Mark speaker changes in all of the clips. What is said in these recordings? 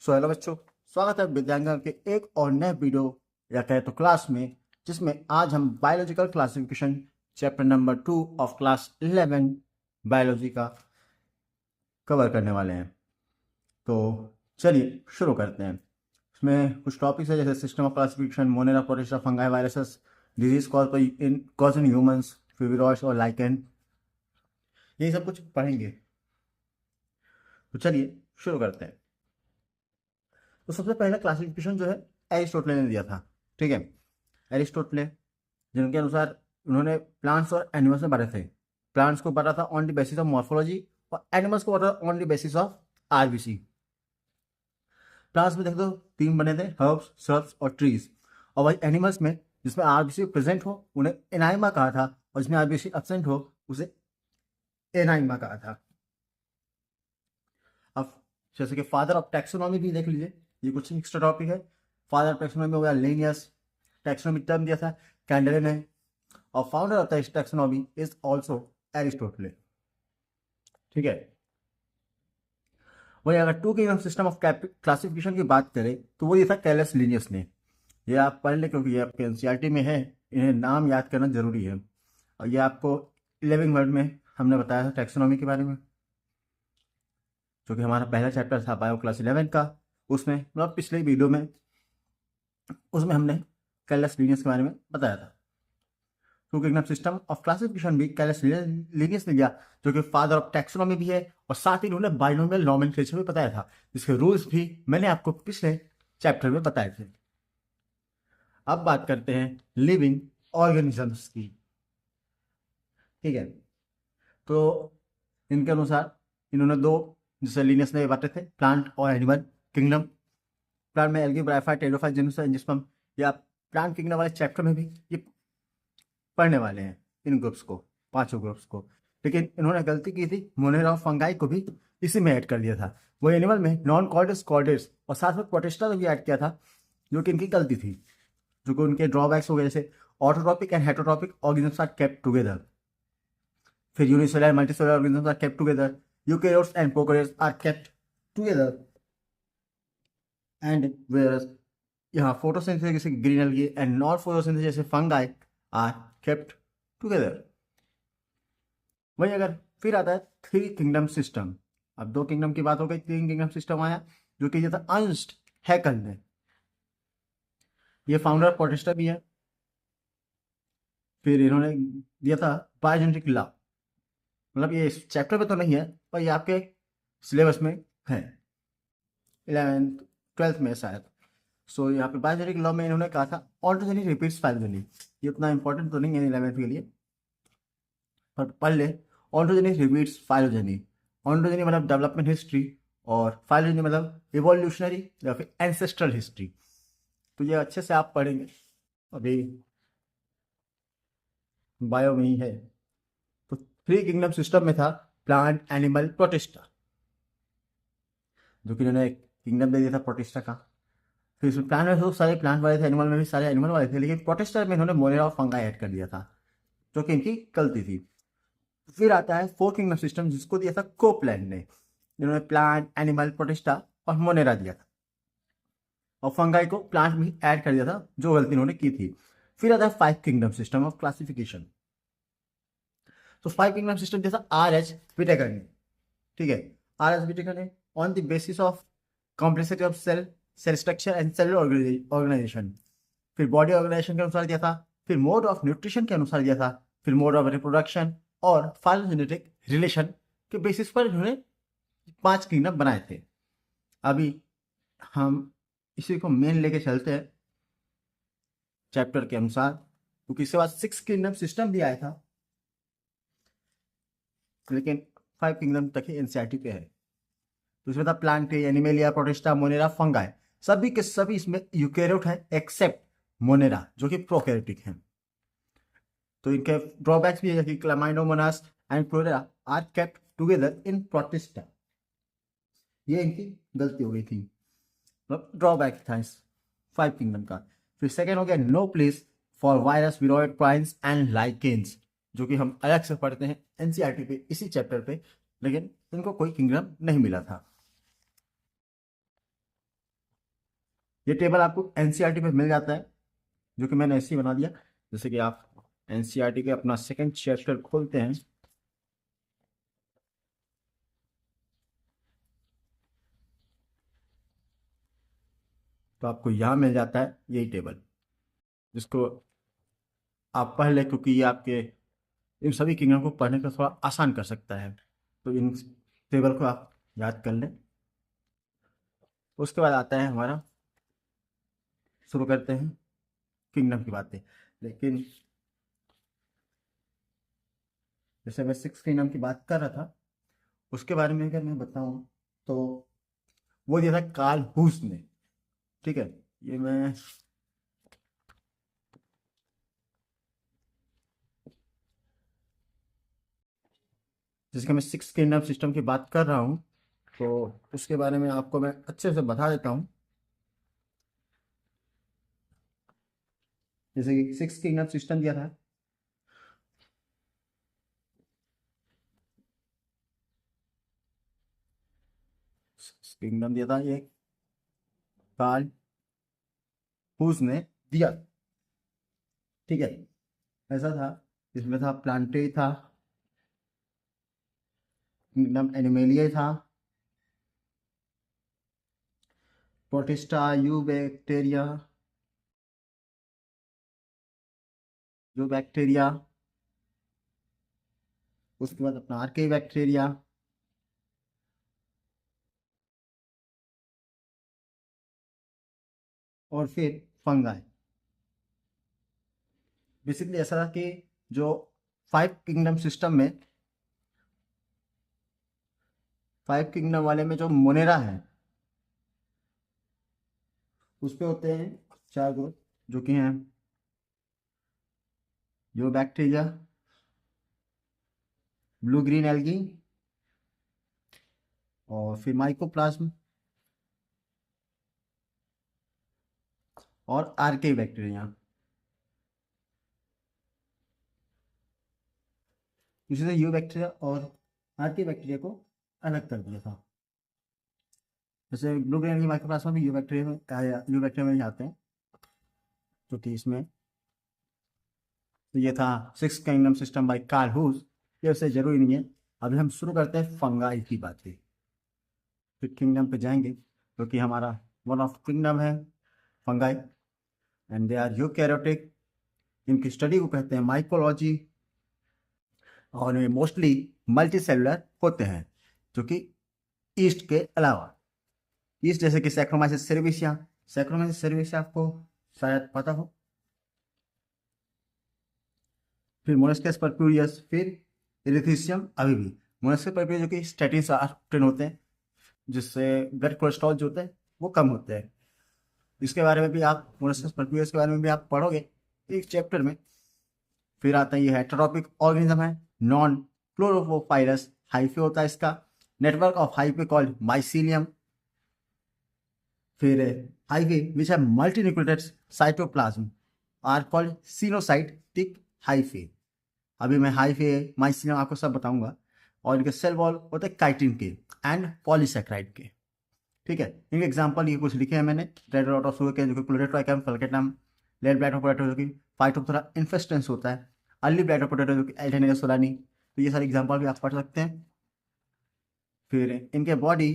Speaker 1: Hello बच्चों, स्वागत है विद्यांगन के एक और नए वीडियो या कहे तो क्लास में, जिसमें आज हम biological classification chapter number 2 of class 11 biology का कवर करने वाले हैं। तो चलिए शुरू करते हैं। इसमें कुछ टॉपिक्स है जैसे system of classification, monera, protista, fungi, viruses, disease cause in humans, viroids और लाइकेन, यही सब कुछ पढ़ेंगे। तो चलिए शुरू करते हैं। तो सबसे पहला क्लासिफिकेशन जो है एरिस्टोटल ने दिया था। ठीक है, एरिस्टोटल जिनके अनुसार उन्होंने प्लांट्स और एनिमल्स में बांटे थे। प्लांट्स को बांटा था on the basis of morphology और एनिमल्स को बांटा on the basis of RBC. Plants में देख दो तीन बने थे, हर्ब्स, श्रब्स और ट्रीज। और वही एनिमल्स में जिसमें आरबीसी प्रेजेंट हो उन्हें एनाइमा कहा था, और जिसमें आरबीसी एब्सेंट हो उसे एनाइमा कहा था। अब जैसे कि फादर ऑफ टैक्सोनॉमी भी देख लीजिए, ये कुछ एक्स्ट्रा टॉपिक है। फादर ऑफ टैक्सोनॉमी हो गया लिनियस। टैक्सोनॉमी टर्म दिया था कैंडले ने, और founder of the taxonomy is also Aristotle. ठीक है, वही अगर two kingdom system of classification की बात करें तो वो ये था कैलस लिनियस ने। ये आप पढ़ लें क्योंकि ये आपके एनसीईआरटी में है, इन्हें नाम याद करना जरूरी है। और ये आपको 11 वर्ड में हमने बताया था टैक्सोनॉमी के बारे में, जो कि हमारा पहला चैप्टर था बायो क्लास 11 का। उसमें मतलब पिछले वीडियो में उसमें हमने कैलस लिनियस के बारे में बताया था। Two kingdom system of classification भी कैलस लिनियस ने दिया, जो कि फादर ऑफ टैक्सोनॉमी भी है, और साथ ही उन्होंने बाइनोमियल नॉमेनक्लेचर भी बताया था, जिसके रूल्स भी मैंने आपको पिछले चैप्टर में बताए थे। अब बात करते हैं लिविंग ऑर्गेनिजम्स की। ठीक है, तो इनके अनुसार इन्होंने दो, जैसे लिनियस ने बांटे थे प्लांट और एनिमल किंगडम। प्लांट में एल्गी, ब्रायोफाइट, टेरिडोफाइट, जिम्नोस्पर्म, या प्लांट किंगडम वाले चैप्टर में भी ये पढ़ने वाले हैं इन ग्रुप्स को, पांचों ग्रुप्स को। लेकिन इन्होंने गलती की थी, मोनेरा और फंगाई को भी इसी में ऐड कर दिया था। वो एनिमल में नॉन कॉर्डेट्स, कॉर्डेट्स और साथ में प्रोटिस्टा को भी ऐड किया था, जो कि इनकी गलती थी, जो कि उनके ड्रॉबैक्स हो गए, जैसे autotrophic and heterotrophic organisms are kept together. फिर unicellular multicellular organisms are kept together, eukaryotes and prokaryotes are kept together. And whereas यहाँ फोटोसिंथेसिस जैसे green algae and non photosynthesis जैसे फंगाई आर केप्ट टुगेदर। वही अगर फिर आता है three kingdom system. अब दो किंगडम की बात हो गई, तीन किंगडम सिस्टम आया, जो कि था अर्नस्ट हैकल ने। ये फाउंडर प्रोटेस्टा भी है। फिर इन्होंने दिया था बायोजेनेटिक लॉ। मतलब ये इस चैप्टर पे तो नहीं है, पर ये आपके सिलेबस में है 11th 12th में शायद। सो यहाँ पे बायोजेनेटिक लॉ में इन्होंने कहा था ऑन्टोजेनी रिपीट्स फाइलोजेनी। ये उतना इंपॉर्टेंट तो नहीं है 11th के लिए, पर पढ़ ले। Ontogeny repeats phylogeny. ऑन्टोजेनी मतलब डेवलपमेंट हिस्ट्री, और फाइलोजेनी मतलब इवोल्यूशनरी या फिर एंसेस्ट्रल हिस्ट्री। तो ये अच्छे से आप पढ़ेंगे, अभी बायो में ही है। तो थ्री किंगडम सिस्टम में था प्लांट, एनिमल, प्रोटिस्टा, जो कि इन्होंने एक किंगडम दे दिया था प्रोटिस्टा का। फिर इसमें प्लांट में तो सारे प्लांट वाले थे, एनिमल में भी सारे एनिमल वाले थे, लेकिन प्रोटिस्टा में इन्होंने मोनेरा और फंगाई ऐड कर दिया था, जो कि इनकी गलती थी। फिर आता है फोर किंगडम सिस्टम, जिसको दिया था कोपलैंड ने, जिन्होंने प्लांट, एनिमल, प्रोटिस्टा और मोनेरा दिया था, और फंगाई को प्लांट में ऐड कर दिया था, जो गलती इन्होंने की थी। फिर आता है five kingdom system of classification. तो फाइव किंगडम सिस्टम जैसा आर एच विटेकर ने। ठीक है, आर एच विटेकर ने on the basis of complexity of cell, cell structure and cellular organisation. फिर बॉडी ऑर्गेनाइजेशन के अनुसार दिया था, फिर मोड ऑफ न्यूट्रिशन के अनुसार दिया था, फिर मोड ऑफ रिप्रोडक्शन और फाइलोजेनेटिक रिलेशन के बेसिस पर इन्होंने पांच किंगडम बनाए थे। अभी हम इसी को मेन लेके चलते हैं चैप्टर के अनुसार, क्योंकि इसके बाद सिक्स किंगडम सिस्टम भी आया था, लेकिन फाइव किंगडम तक ही एनसीईआरटी पे है। तो इसमें था plant, animalia, protista, Monera, fungi. सभी के सभी इसमें यूकेरियोट है एक्सेप्ट मोनेरा, जो कि प्रोकैरियोटिक है। तो इनके ड्रॉबैक्स भी है कि chlamydomonas and chlorella are kept together in protista. ये इनकी गलती हो गई थी, मतलब ड्रॉबैक था इस फाइव किंगडम का। फिर सेकेंड हो गया no place for virus, viroid, prions and lichens, जो कि हम अलग से पढ़ते हैं एनसीईआरटी पे इसी चैप्टर पे, लेकिन इनको कोई किंगडम नहीं मिला था। ये टेबल आपको एनसीईआरटी पे मिल जाता है, जो कि मैंने ऐसे ही बना दिया। जैसे कि आप एनसीईआरटी के अपना सेकंड चैप्टर खोलते हैं, तो आपको यहाँ मिल जाता है यही टेबल, जिसको आप पढ़ लें, क्योंकि ये आपके इन सभी किंगडम को पढ़ने का थोड़ा आसान कर सकता है। तो इन टेबल को आप याद कर लें। उसके बाद आता है हमारा, शुरू करते हैं किंगडम की बातें। लेकिन जैसे मैं सिक्स किंगडम की बात कर रहा था, उसके बारे में अगर मैं बताऊं तो वो दिया था कार्ल हूस ने। ठीक है, ये मैं जैसे कि मैं सिक्स किंगडम सिस्टम की बात कर रहा हूँ, तो उसके बारे में आपको मैं अच्छे से बता देता हूँ। जैसे कि सिक्स किंगडम सिस्टम दिया था, किंगडम दिया था ये कार्ल हूस ने दिया। ठीक है, ऐसा था, इसमें था प्लांटे था, किंगडम एनिमेलिया था, प्रोटिस्टा, यू बैक्टीरिया, जो बैक्टीरिया, उसके बाद अपना आर्के बैक्टीरिया, और फिर फंगाई। बेसिकली ऐसा था कि जो फाइव किंगडम सिस्टम में, फाइव किंगडम वाले में जो मोनेरा है, उस पे होते हैं चार ग्रुप, जो कि हैं जो बैक्टीरिया, ब्लू ग्रीन एल्गी, और फिर माइकोप्लाज्म, और आर्के बैक्टीरिया। इसी से यू बैक्टीरिया और आर्के बैक्टीरिया को अलग कर दिया था। जैसे ब्लू ग्रीन एल्गी माइकोप्लाज्मा भी यू बैक्टीरिया में ही आते हैं, जो कि इसमें, तो ये था six kingdom system by Carl Woese. ये उससे जरूरी नहीं है। अभी हम शुरू करते हैं फंगाई की बातें, फिर किंगडम पे जाएंगे, क्योंकि तो हमारा वन ऑफ किंगडम है fungi, and they are eukaryotic. इनकी स्टडी को कहते हैं माइकोलॉजी, और ये मोस्टली मल्टी सेलुलर होते हैं, जो कि ईस्ट के अलावा, ईस्ट जैसे कि सैक्रोमाइसिस सेरेविसिया। सैक्रोमाइसिस सेरेविसिया आपको शायद पता हो। फिर मोलस्कस परप्यूरियस, फिर इरिथीसियम अभी भी। मोलस्कस परप्यूरियस जो कि स्टैटिन प्रोटीन होते हैं, जिससे ब्लड कोलेस्ट्रॉल जो होते हैं वो कम होते हैं। इसके बारे में भी आप, मोलस्कस परप्यूरियस के बारे में भी आप पढ़ोगे एक चैप्टर में। फिर आता है ये हेटेरोट्रॉपिक ऑर्गेनिज्म है, नॉन क्लोरोफोफाइलस, हाइफे होता है इसका, network of hyphae called mycelium. फिर हाइफे विच है multinucleated cytoplasm are called coenocytic hyphae. अभी मैं हाइफे माइसीलियम आपको सब बताऊंगा। और इनके सेल वॉल होते हैं काइटिन के एंड पॉलीसेक्राइड के। ठीक है, इनके एग्जांपल ये कुछ लिखे हैं मैंने। रेड रॉट ऑफ के जो कि क्लोरेट्राइकम फल्केटम, रेड ब्लैड ऑफ पोटैटो जो कि फाइटोप्थोरा इन्फेस्टेंस होता है, अर्ली ब्लैड ऑफ पोटैटो जो कि एल्टेनिया सोलानी। तो ये सारे एग्जांपल भी आप पढ़ सकते हैं। फिर इनके बॉडी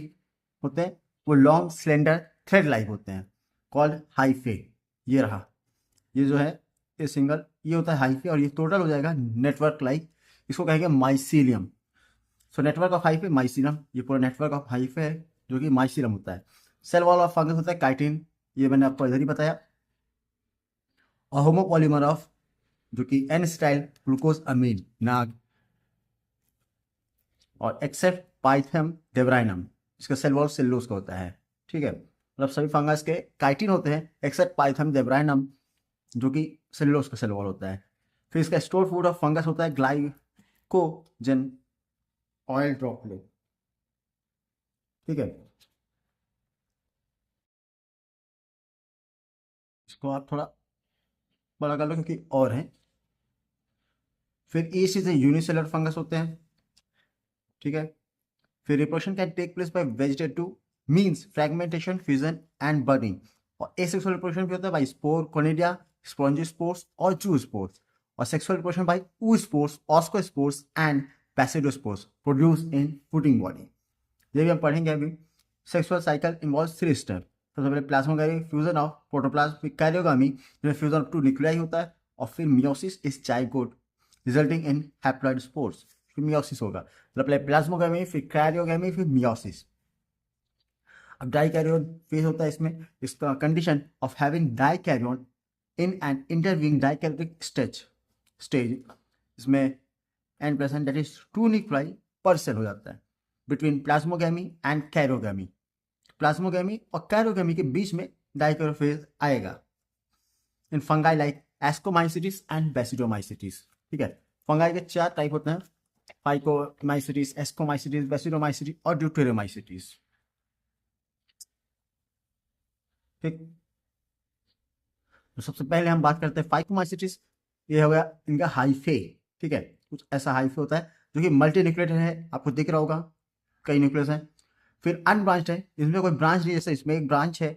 Speaker 1: होते हैं वो लॉन्ग स्लेंडर थ्रेड लाइक होते हैं, कॉल्ड हाइफे। ये रहा, ये जो है ये सिंगल, ये होता है हाइफे, और ये टोटल हो जाएगा नेटवर्क लाइक, इसको कहेंगे mycelium. So network of hyphae mycelium, ये पूरा नेटवर्क ऑफ हाइफे है जो कि माइसीलियम होता है। सेल वॉल ऑफ फंगस होता है काइटिन, ये मैंने आपको इधर ही बताया। और होमोपॉलीमर ऑफ जो कि एन स्टाइल ग्लूकोज अमीन नाग, और एक्सेप्ट पाइथम डेब्राइनम, इसका सेल वॉल सेलुलोज का होता है। ठीक है, मतलब सभी फंगस के काइटिन होते हैं एक्सेप्ट पाइथम डेब्राइनम, जो कि सेलुलोज का सेल वॉल होता है। फिर इसका स्टोर फूड ऑफ फंगस होता है ग्लाइकोजन ऑयल ड्रॉपलेट। ठीक है, इसको आप थोड़ा बड़ा कर लो क्योंकि और हैं। फिर ये चीज़ें यूनिसेलर फंगस होते हैं। ठीक है, फिर reproduction can take place by vegetative means fragmentation, fusion and budding. और एसेक्सुअल रिप्रोडक्शन भी होता है बाई स्पोर, कोनिडिया, स्पॉन्जियोस्पोर्स और जूस्पोर्स। और sexual reproduction by oospores, ascospores and basidiospores produce in fruiting body. ये भी हम पढ़ेंगे अभी। Sexual cycle involve 3 step. सबसे पहले प्लाज्मोगामी, फ्यूजन ऑफ प्रोटोप्लाज्म, फिर कैरियोगामी जिसमें फ्यूजन ऑफ 2 न्यूक्लियाई होता है, और फिर meiosis is zygote resulting in haploid spores. फिर मियोसिस होगा, मतलब पहले प्लाज्मोगामी, फिर कैरियोगामी, फिर मियोसिस। अब डाइकैरियोन फेज होता है इसमें, इसका condition of having dikaryon in an intervening dikaryotic stage इसमें and present that is 2 nuclei per cell हो जाता है बिटवीन प्लाज्मोगामी एंड कैरियोगामी। प्लाज्मोगामी और कैरियोगामी के बीच में डाइकैरियोन फेज आएगा इन फंगाई लाइक एस्कोमाइसिटिस एंड बेसिडोमाइसिटिस। ठीक है, फंगाई के 4 टाइप होते हैं, फाइकोमाइसिटिस, एस्कोमाइसिटिस, बेसिडोमाइसिटिस और ड्यूटेरोमाइसिटिस। ठीक, तो सबसे पहले हम बात करते हैं फाइकोमाइसिटिस। ये हो गया इनका हाइफे। ठीक है, कुछ ऐसा हाइफे होता है जो कि मल्टी न्यूक्लिएटेड है, आपको दिख रहा होगा कई न्यूक्लियस हैं। फिर अनब्रांच्ड है, इसमें कोई ब्रांच नहीं, जैसे इसमें एक ब्रांच है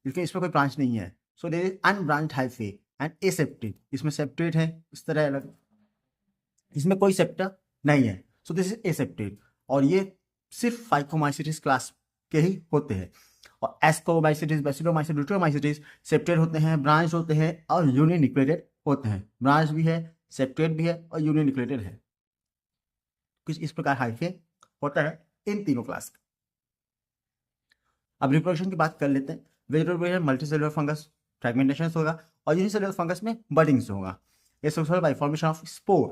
Speaker 1: लेकिन इसमें कोई ब्रांच नहीं है, so there is unbranched hyphae. And aseptate, इसमें सेप्टेड है इस तरह अलग, इसमें कोई सेप्टा नहीं है, सो दिस इज एसेप्टेड। और ये सिर्फ फाइकोमाइसिटिस क्लास के ही होते हैं। और एस्कोमाइसिटिस, बेसिडोमाइसिटिस, ड्यूटेरोमाइसिटिस सेप्टेड होते हैं, ब्रांच होते हैं और यूनिन्यूक्लिएटेड होते हैं। ब्रांच भी है, सेप्टेड भी है और यूनिन्यूक्लिएटेड है। कुछ इस प्रकार हाइफे होता है इन तीनों क्लास का। अब रिप्रोडक्शन की बात कर लेते हैं। वेजिटेबल मल्टीसेलुलर फंगस फ्रेगमेंटेशन होगा और यूनिसेलुलर फंगस में बडिंग्स होगा। ये successful bye formation of spore,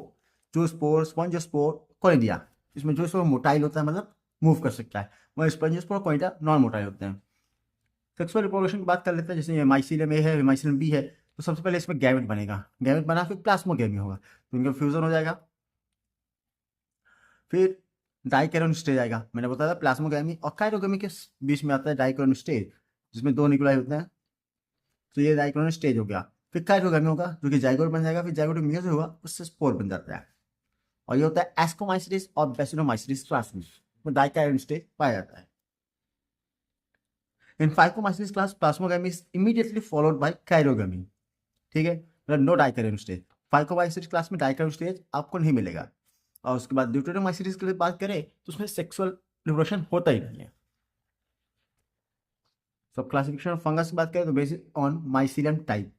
Speaker 1: जो स्पोर, स्पॉन्जियोस्पोर, कोनिडिया। इसमें जो स्पोर मोटाइल होता है, मतलब मूव कर सकता है, वह स्पॉन्जियोस्पोर, कोनिडिया नॉन मोटाइल होते हैं। सेक्सुअल रिप्रोडक्शन की बात कर लेते हैं, जैसे ये माइसीलियम ए है, माइसीलियम बी है, तो सबसे पहले इसमें गैमेट बनेगा, गैमेट बना फिर प्लास्मोगैमी होगा, तो इनका फ्यूजन हो जाएगा। फिर डाइकैरियोन स्टेज आएगा, मैंने बताया था प्लास्मोगैमी और काइरोगैमी के बीच में आता है डाइकैरियोन स्टेज, जिसमें 2 न्यूक्लियाई होते हैं, तो ये डाइकैरियोन स्टेज हो गया। फिर काइरोगैमी होगा जो कि जाइगोट बन जाएगा, फिर जाइगोट मियोसिस होगा, उससे स्पोर बन जाता है। और ये होता है एस्कोमाइसिटिस और बेसिडोमाइसिटिस क्लास में डाइकैरियोन स्टेज पाया जाता है। In phycomycetes class plasmogamy is immediately followed by karyogamy. ठीक है, मतलब no dikaryon stage. Phycomycetes class में डाइकैरियोन स्टेज आपको नहीं मिलेगा। और उसके बाद ड्यूटेरोमाइसिटिस की बात करें तो उसमें सेक्सुअल रिप्रोडक्शन होता ही नहीं है। सब क्लासिफिकेशन ऑफ फंगस की बात करें तो based on mycelium type,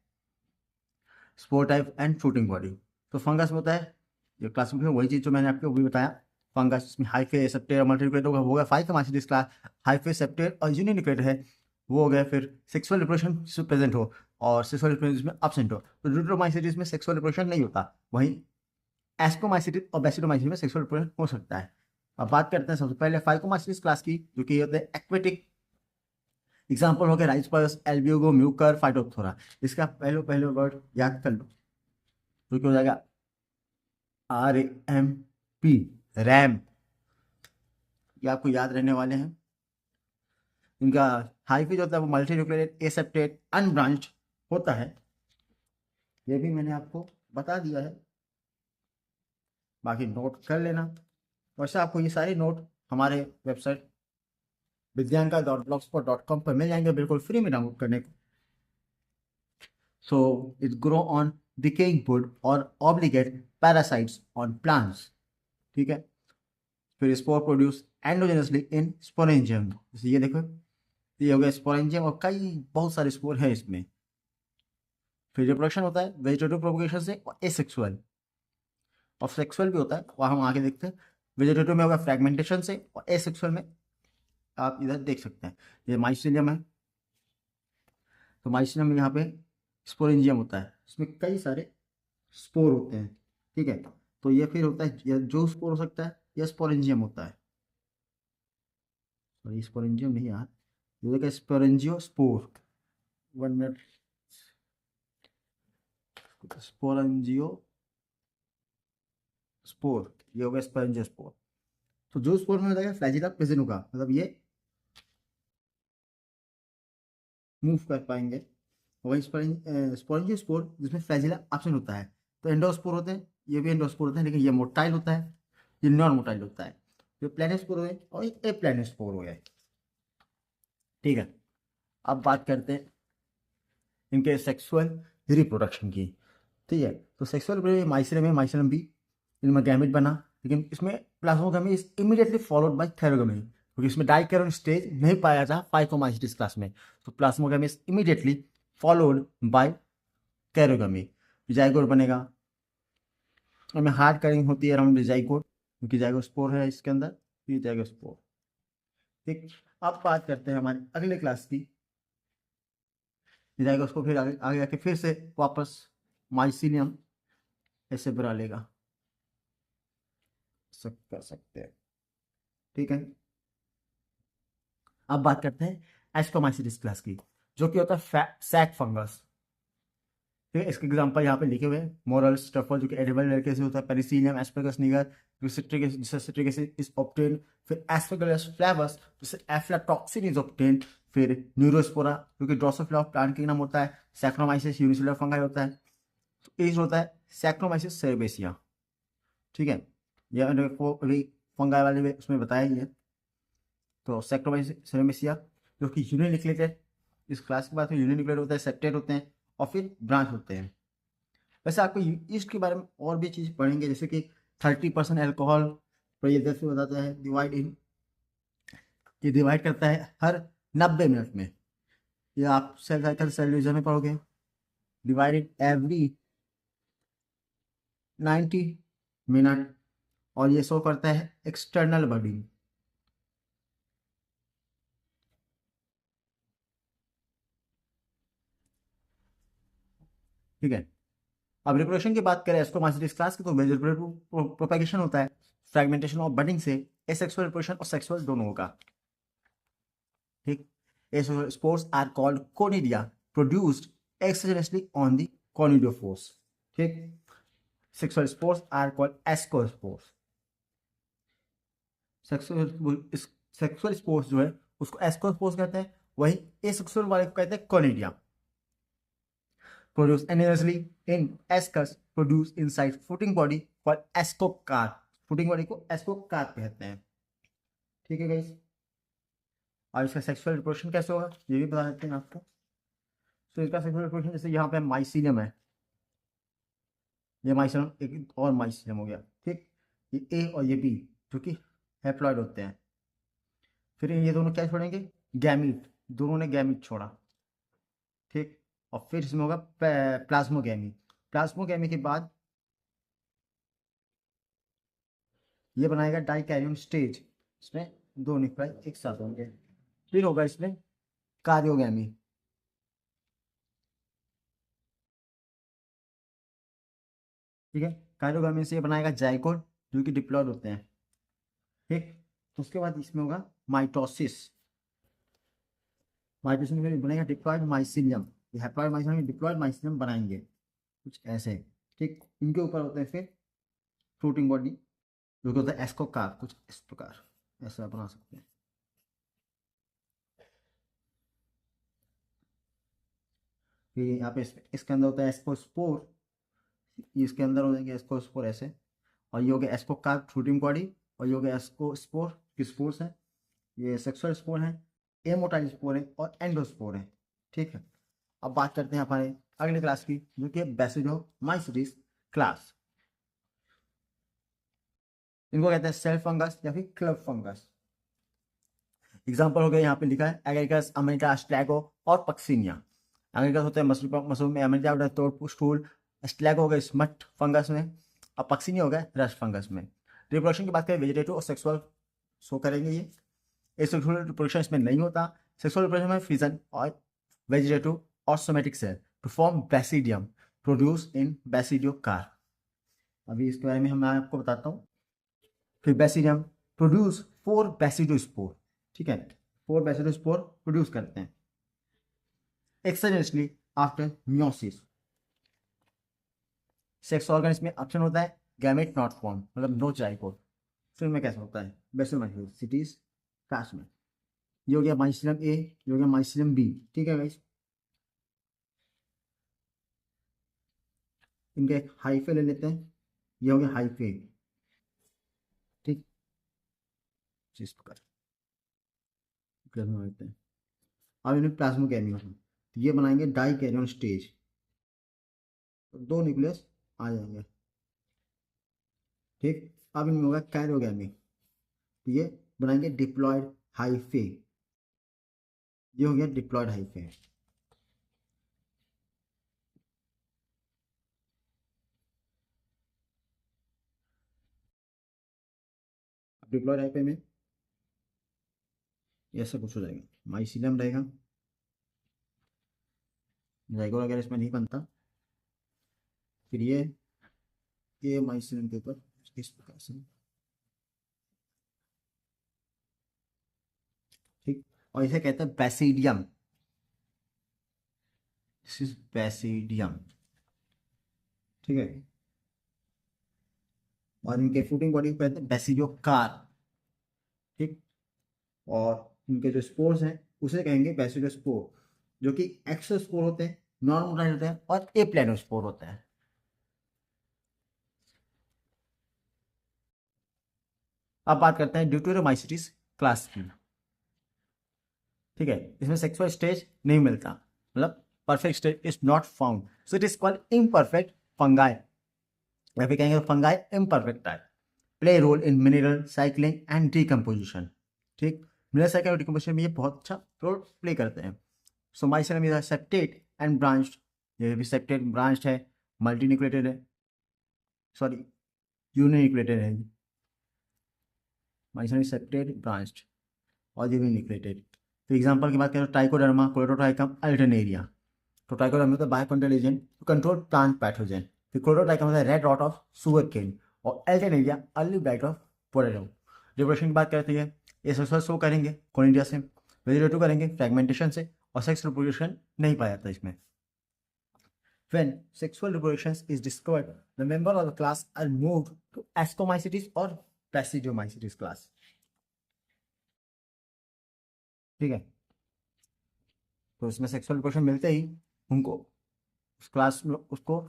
Speaker 1: spore type and fruiting body. तो फंगस में होता है जो क्लासिफिकेशन, वही चीज जो मैंने आपको वही बताया। फंगस इसमें हाइफे, सेप्टेड और मल्टीन्यूक्लिएटेड हो गया फाइकोमाइसिटिस क्लास। हाइफे, सेप्टेड और यूनिन्यूक्लिएटेड है वो हो गया। फिर सेक्सुअल रिप्रोडक्शन जिसमें प्रेजेंट हो और सेक्सुअल रिप्रोडक्शन में एब्सेंट हो, तो ड्यूटेरोमाइसिटिस में सेक्सुअल रिप्रोडक्शन नहीं होता, वहीं एस्कोमाइसिटिस और बेसिडोमाइसिटिस में सेक्सुअल रिप्रोडक्शन हो सकता है। अब बात करते हैं सबसे पहले फाइकोमाइसिटिस क्लास की, जो कि होते हैं एक्वेटिक। एग्जाम्पल हो गया राइसपर्स, एल्ब्यूगो, म्यूकर, फाइटोप्थोरा। इसका पहले पहले वर्ड याद कर लो, जो कि हो जाएगा RAMP, रैम। ये आपको याद रहने वाले हैं। इनका हाइफी जो होता है वो मल्टी न्यूक्लिएटेड, एसेप्टेड, अनब्रांच्ड होता है। ये भी मैंने आपको बता दिया है, बाकी नोट कर लेना। वैसे आपको ये सारे नोट हमारे वेबसाइट विद्यांका.blogspot.com पर मिल जाएंगे, बिल्कुल फ्री में डाउनलोड करने को। So it grow on decaying would और ऑब्लिगेट पैरासाइट्स ऑन प्लांट्स। ठीक है, फिर स्पोर प्रोड्यूस एंडोजेनसली इन स्पोरेंजियम। जैसे ये देखो, ये हो गया स्पोरेंजियम और कई बहुत सारे स्पोर है इसमें। फिर रिप्रोडक्शन होता है वेजिटेटिव प्रोपगेशन से और एसेक्सुअल, और सेक्सुअल भी होता है, वहाँ हम आगे देखते हैं। वेजिटेटिव में होगा फ्रेगमेंटेशन से, और एसेक्सुअल में आप इधर देख सकते हैं ये माइसीलियम है, तो माइसीलियम में यहाँ पे स्पोरेंजियम होता है, इसमें कई सारे स्पोर होते हैं। ठीक है, तो ये फिर होता है या जो स्पोर हो सकता है या स्पोरेंजियम होता है, सॉरी स्पोरेंजियम नहीं यार, ये देखा स्पोरेंजियो स्पोर, 1 मिनट, स्पोरेंजियो स्पोर, ये हो गया स्पोरेंजियो स्पोर। तो जो स्पोर में होता है फ्लैजिला प्रेजेंट होगा, मतलब ये मूव कर पाएंगे। वही स्पोरेंजियो स्पोर जिसमें फ्लैजिला एब्सेंट होता है, तो एंडोस्पोर होते हैं, ये भी एंडोस्पोर होते हैं, लेकिन ये मोटाइल होता है, ये नॉन मोटाइल होता है। जो प्लेनेस्पोर हो गए और ये प्लेनेस्पोर हो गए। ठीक है, अब बात करते हैं इनके सेक्सुअल रिप्रोडक्शन की। ठीक है, तो सेक्सुअल माइसिलम है, माइसिलम भी, इनमें गैमेट बना, लेकिन इसमें प्लाज्मोगामी इज इमीडिएटली फॉलोड बाय थैरोगामी, क्योंकि इसमें डाइकैरियोन स्टेज नहीं पाया जाता फाइकोमाइसिटिस क्लास में, तो plasmogamy is immediately followed by karyogamy. Zygote बनेगा, और में हार्ड करिंग होती है अराउंड जाइगोट, क्योंकि जाइगोस्पोर है इसके अंदर, ये जाइगोस्पोर। ठीक, अब बात करते हैं हमारे अगले क्लास की। जाइगोस्पोर फिर आगे आगे आके फिर से वापस माइसिलियम ऐसे बना लेगा, सब कर सकते हैं। ठीक है, अब बात करते हैं एस्कोमाइसिटिस क्लास की, जो कि होता है सैक फंगस। ठीक है, इसके एग्जांपल यहाँ पे लिखे हुए हैं। मोरल स्टफर जो कि एडिबल लड़के से होता है, पेनिसिलियम एस्परगस निगर जिससे सिट्रिक एसिड इज ऑब्टेन्ड, फिर एस्परगस फ्लेवस जिससे एफ्लाटॉक्सिन इज ऑब्टेन्ड, फिर न्यूरोस्पोरा जो कि ड्रोसोफिला ऑफ प्लांट किंगडम होता है, सैक्रोमाइसिस यूनिसेलुलर फंगाई होता है, तो एज होता है सैक्रोमाइसिस सेरेबेसिया। ठीक है, ये अभी फंगाई वाले में उसमें बताया ही है। तो सैक्रोमाइसिस सेरेबेसिया जो कि यूनिन्यूक्लिएटेड, इस क्लास की बात में यूनिन्यूक्लिएटेड होता है, सेप्टेट होते हैं और फिर ब्रांच होते हैं। वैसे आपको ईस्ट के बारे में और भी चीज़ पढ़ेंगे, जैसे कि 30% एल्कोहल, तो ये जैसे बताता है डिवाइड इन, ये डिवाइड करता है हर 90 मिनट में। ये आप सेल साइकिल सेल डिवीजन में पढ़ोगे, डिवाइड इन एवरी 90 मिनट, और ये शो करता है एक्सटर्नल बॉडी। ठीक है, अब रिप्रोडक्शन की बात करें एस्कोमाइसिटिस क्लास की, तो प्रोपेगेशन होता है फ्रेगमेंटेशन और बडिंग से। एसेक्सुअल रिप्रोडक्शन और सेक्सुअल दोनों होगा। ठीक, asexual spores are called conidia, produced exogenously on the conidiophores. ठीक, sexual spores are called ascospores. Sexual spores जो है उसको एस्कोस्पोर्स कहते हैं, वही एसेक्सुअल वाले को कहते हैं conidia. Produce endogenously in ascus, produce inside fruiting body for ascocarp, fruiting body को एस्कोकार्प कहते हैं। ठीक है गाइस, और इसका सेक्सुअल रिप्रोडक्शन कैसे होगा ये भी बता देते हैं आपको। तो इसका सेक्सुअल रिप्रोडक्शन जैसे यहाँ पे माइसीलियम है, ये माइसीलियम एक और माइसीलियम हो गया। ठीक, ये ए और ये बी जो कि हैप्लॉइड होते हैं, फिर ये दोनों क्या छोड़ेंगे, गैमीट, दोनों ने गैमीट छोड़ा। ठीक, और फिर इसमें होगा प्लाज्मोगैमी। प्लाज्मोगैमी के बाद ये बनाएगा डाइकैरियन स्टेज, इसमें दो न्यूक्लियाई एक साथ होंगे। फिर होगा इसमें कार्योगैमी। ठीक है, कार्योगैमी से ये बनाएगा जाइगोट जो कि डिप्लॉयड होते हैं। ठीक, तो उसके बाद इसमें होगा माइटोसिस। माइटोसिस में बनेगा डिप्लॉयड माइसिलियम, ये हैप्लॉयड माइसिलियम में डिप्लॉयड माइसिलियम बनाएंगे कुछ ऐसे। ठीक, इनके ऊपर होते हैं फिर फ्रूटिंग बॉडी जो कि होता है एस्कोकार्प, कुछ इस प्रकार ऐसा बना सकते हैं। फिर यहाँ पे इसके अंदर होता है एस्कोस्पोर, इसके अंदर हो जाएंगे एस्कोस्पोर ऐसे, और ये हो गया एस्कोकार्प फ्रूटिंग बॉडी, और ये हो गया एस्कोस्पोर की स्पोर्स हैं, ये सेक्सुअल स्पोर हैं, एमोटाइल स्पोर है और एंडोस्पोर है। ठीक है, अब बात करते हैं हमारे अगले क्लास की जो कि बैसिडोमाइसिटिस क्लास। इनको कहते हैं सेल फंगस या फिर क्लब फंगस। एग्जाम्पल हो गया यहाँ पे लिखा है एगरिकस, अमेरिका, अस्ट्रैगो और पक्सिनिया। एगरिकस होते हैं मशरूम में, अमेरिका होता है तोड़ स्टूल, अस्ट्रैगो हो गया स्मट फंगस में, और पक्सिनिया हो गया रस्ट फंगस में। रिप्रोडक्शन की बात करें वेजिटेटिव और सेक्सुअल शो करेंगे ये। सेक्सुअल रिप्रोडक्शन इसमें नहीं होता। सेक्सुअल रिप्रोडक्शन में फिजन और वेजिटेटिव और somatic cell to form basidium produce in basidiocarp. अभी इसके बारे में मैं आपको बताता हूँ। फिर बैसिडियम प्रोड्यूस 4 बैसिडोस्पोर। ठीक है, 4 बैसिडोस्पोर प्रोड्यूस करते हैं एक्सोजेनसली आफ्टर मियोसिस। सेक्स ऑर्गन में ऑप्शन होता है गैमेट नॉट फॉर्म, मतलब नो जाइगोट। फिर में कैसा होता है बैसिडोमाइसिटिस क्लास में। ये हो गया माइसिलियम ए, ये हो गया माइसिलियम बी। ठीक है गाइस, इनके एक हाइफे ले लेते हैं, ये हो गया हाइफे। ठीक, इस प्रकार लेते हैं। अब इन्हें प्लाज्मोगैमी होगा। तो ये बनाएंगे डाई कैरियन स्टेज, तो 2 न्यूक्लियस आ जाएंगे। ठीक, अब इनमें होगा कैरोगैमी, तो ये बनाएंगे डिप्लॉयड हाइफे, ये हो गया डिप्लॉयड हाइफे। डिप्लॉयड हाइफे में ऐसा कुछ हो जाएगा, माइसिलियम रहेगा, जाइगोट वगैरह इसमें नहीं बनता। फिर ये माइसिलियम के ऊपर इस प्रकार से, ठीक, और इसे कहते हैं बैसिडियम, दिस इज बैसिडियम, ठीक है। और इनके फ्रूटिंग बॉडी को कहते हैं बैसिडियोकार, ठीक। और इनके जो स्पोर्स हैं उसे कहेंगे बैसिडियोस्पोर, जो कि एक्सोस्पोर होते हैं, नॉर्मल होते हैं और एप्लेनोस्पोर होते हैं। अब बात करते हैं ड्यूटेरोमाइसिटिस क्लास की, ठीक है। इसमें सेक्सुअल स्टेज नहीं मिलता, मतलब perfect stage is not found, so it is called imperfect fungi, या फिर कहेंगे fungi imperfect type, play role in mineral cycling and decomposition, ठीक। मिनरल साइकिल और डिकम्पोजिशन में ये बहुत अच्छा रोल प्ले करते हैं। So mycelium is septate and branched, ये भी सेप्टेट ब्रांच्ड है, मल्टीन्यूक्लिएटेड है, सॉरी यूनिन्यूक्लिएटेड है, माइसेलम इज सेप्टेट ब्रांच्ड और यूनिन्यूक्लिएटेड। फॉर एग्जांपल की बात करें तो ट्राइकोडर्मा, क्लोरोट्राइकम, अल्टरनेरिया। तो ट्राइकोडर्मा होता है biocontrol agent to control plant pathogen, फिर क्लोरोट्राइकम होता है red rot of sugarcane, और alternaria early blight of potato. Reproduction की बात करते हैं, ये सेक्सुअल शो करेंगे कोनिडिया से, वेजिटेटिव करेंगे फ्रेगमेंटेशन से, और सेक्स रिप्रोडक्शन नहीं पाया जाता इसमें। When sexual reproduction is discovered, the member of the class are moved to Ascomycetes or Basidiomycetes class, ठीक है। तो इसमें सेक्सुअल रिप्रोडक्शन मिलते ही उनको उस क्लास में उसको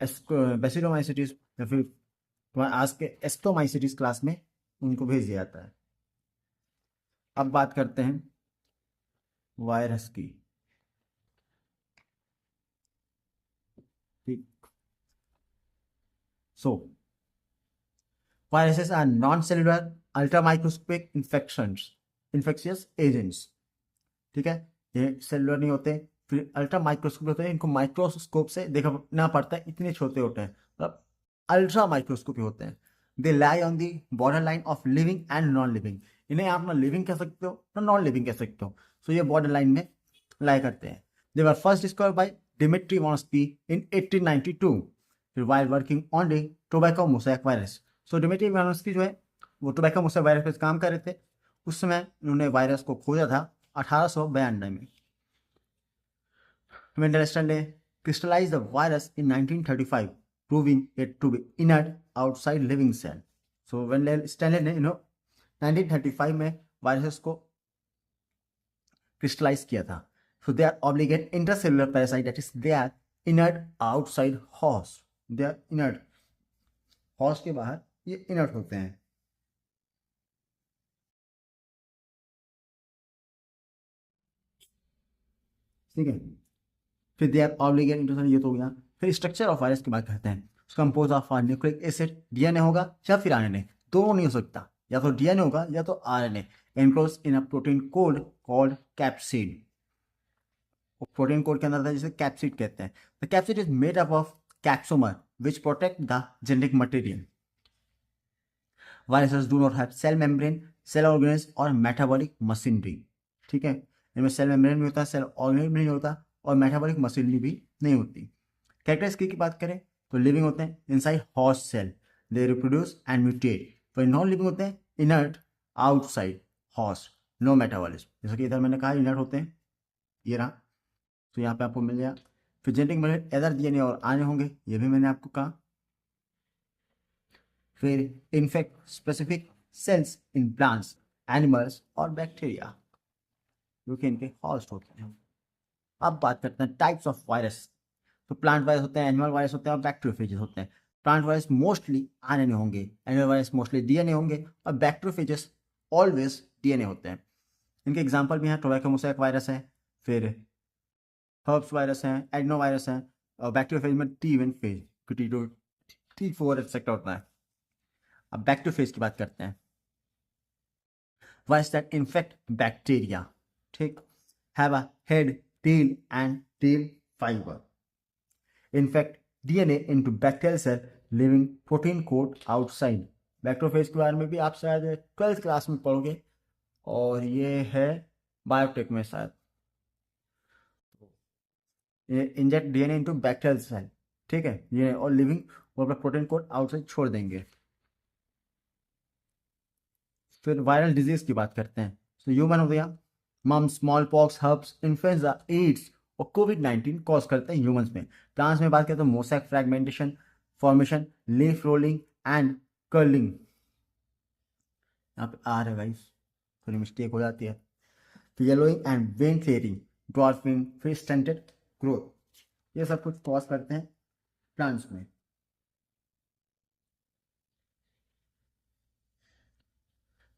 Speaker 1: बेसिडोमाइसिटिस या फिर तुम्हारे आज के एस्टोमाइसिटिस क्लास में उनको भेज दिया जाता है। अब बात करते हैं वायरस की, ठीक। So viruses are non cellular ultra microscopic infectious agents, ठीक है। ये सेलुलर नहीं होते, फिर अल्ट्रा माइक्रोस्कोप होते हैं, इनको माइक्रोस्कोप से देखना पड़ता है, इतने छोटे होते हैं, मतलब अल्ट्रा माइक्रोस्कोपी होते हैं। They lie on the border line of living and non living, इन्हें आप ना लिविंग कह सकते हो ना नॉन लिविंग कह सकते हो, सो ये बॉर्डर लाइन में लाई करते हैं। They were first discovered by Dmitri Ivanovsky in 1892, फिर while working on the tobacco mosaic virus. So Dmitri Ivanovsky जो है वो टोबैको मोसैक वायरस पर काम कर रहे थे, उस समय उन्होंने वायरस को खोजा था 1892 में। Mendel Stanley crystallized the virus in 1935, proving it to be inert outside living cell. So Mendel Stanley ने 1935 में वायरस को क्रिस्टलाइज किया था। So they are obligate intracellular parasite, that is they are inert outside host. They are inert, host के बाहर ये inert होते हैं, ठीक है। फिर दे आर ऑब्लिगेट इंटरसेल, ये तो हो गया। फिर स्ट्रक्चर ऑफ वायरस की बात करते हैं, compose of nucleic acid, DNA होगा या फिर आरएनए, दोनों नहीं हो सकता, या तो डीएनए होगा या तो RNA, enclose in a protein coat called capsid. Protein coat के अंदर था जिसे कैप्सिड कहते हैं। The capsid is made up of capsomere which protect the genetic material. Viruses do not have cell membrane, cell organelles और metabolic machinery, ठीक है। इनमें सेल मेम्ब्रेन भी होता है, सेल ऑर्गेनेज भी नहीं होता, और मेटाबॉलिक मशीनरी भी नहीं होती। कैरेक्टरिस्टिक की बात करें तो लिविंग होते हैं inside host cell, they reproduce and mutate. फिर नॉन लिविंग होते हैं inert outside host, no metabolism, जैसे कि इधर मैंने कहा इनर्ट होते हैं, ये रहा, तो यहाँ पे आपको मिल गया। फिर जेनेटिक मटेरियल एदर डीएनए और आरएनए होंगे, ये भी मैंने आपको कहा। फिर infect specific sales in plants, animals और बैक्टीरिया, जो कि इनके होस्ट होते हैं। अब बात करते हैं टाइप्स ऑफ वायरस। तो प्लांट वायरस होते हैं, एनिमल वायरस होते हैं और बैक्टीरियोफेजेस होते हैं। प्लांट वायरस मोस्टली आरएनए होंगे, एनिमल वायरस मोस्टली डीएनए होंगे, और बैक्टीरियोफेजेस ऑलवेज डीएनए होते हैं। इनके एग्जांपल भी हैं, टोबैको मोसैक वायरस है, फिर हर्ब्स वायरस हैं, एडनो वायरस हैं, और बैक्टीरियोफेज में T1 phase, T2, T4 etcetera होता है। अब बैक्टीरियोफेज की बात करते हैं। वायरस दैट इन्फेक्ट बैक्टीरिया, ठीक, have a head, tail and tail fibre, infect DNA into bacterial cell leaving protein coat outside। Bacteriophage के बारे में भी आप शायद 12th क्लास में पढ़ोगे, और ये है बायोटेक में शायद। ये inject DNA into bacterial cell, ठीक है, ये और लिविंग वो अपना प्रोटीन कोड आउटसाइड छोड़ देंगे। फिर वायरल डिजीज की बात करते हैं। तो ह्यूमन हो गया, मम, smallpox, herpes, influenza, AIDS और कोविड-19 कॉज करते हैं ह्यूमंस में। प्लांट्स में बात करें तो mosaic fragmentation, formation, leaf rolling and curling. यहाँ पे आ रहा है गाइस, थोड़ी मिस्टेक हो जाती है। तो yellowing and when clearing, dwarfing, फिर स्टंटेड ग्रोथ, ये सब कुछ कॉज करते हैं प्लांट्स में।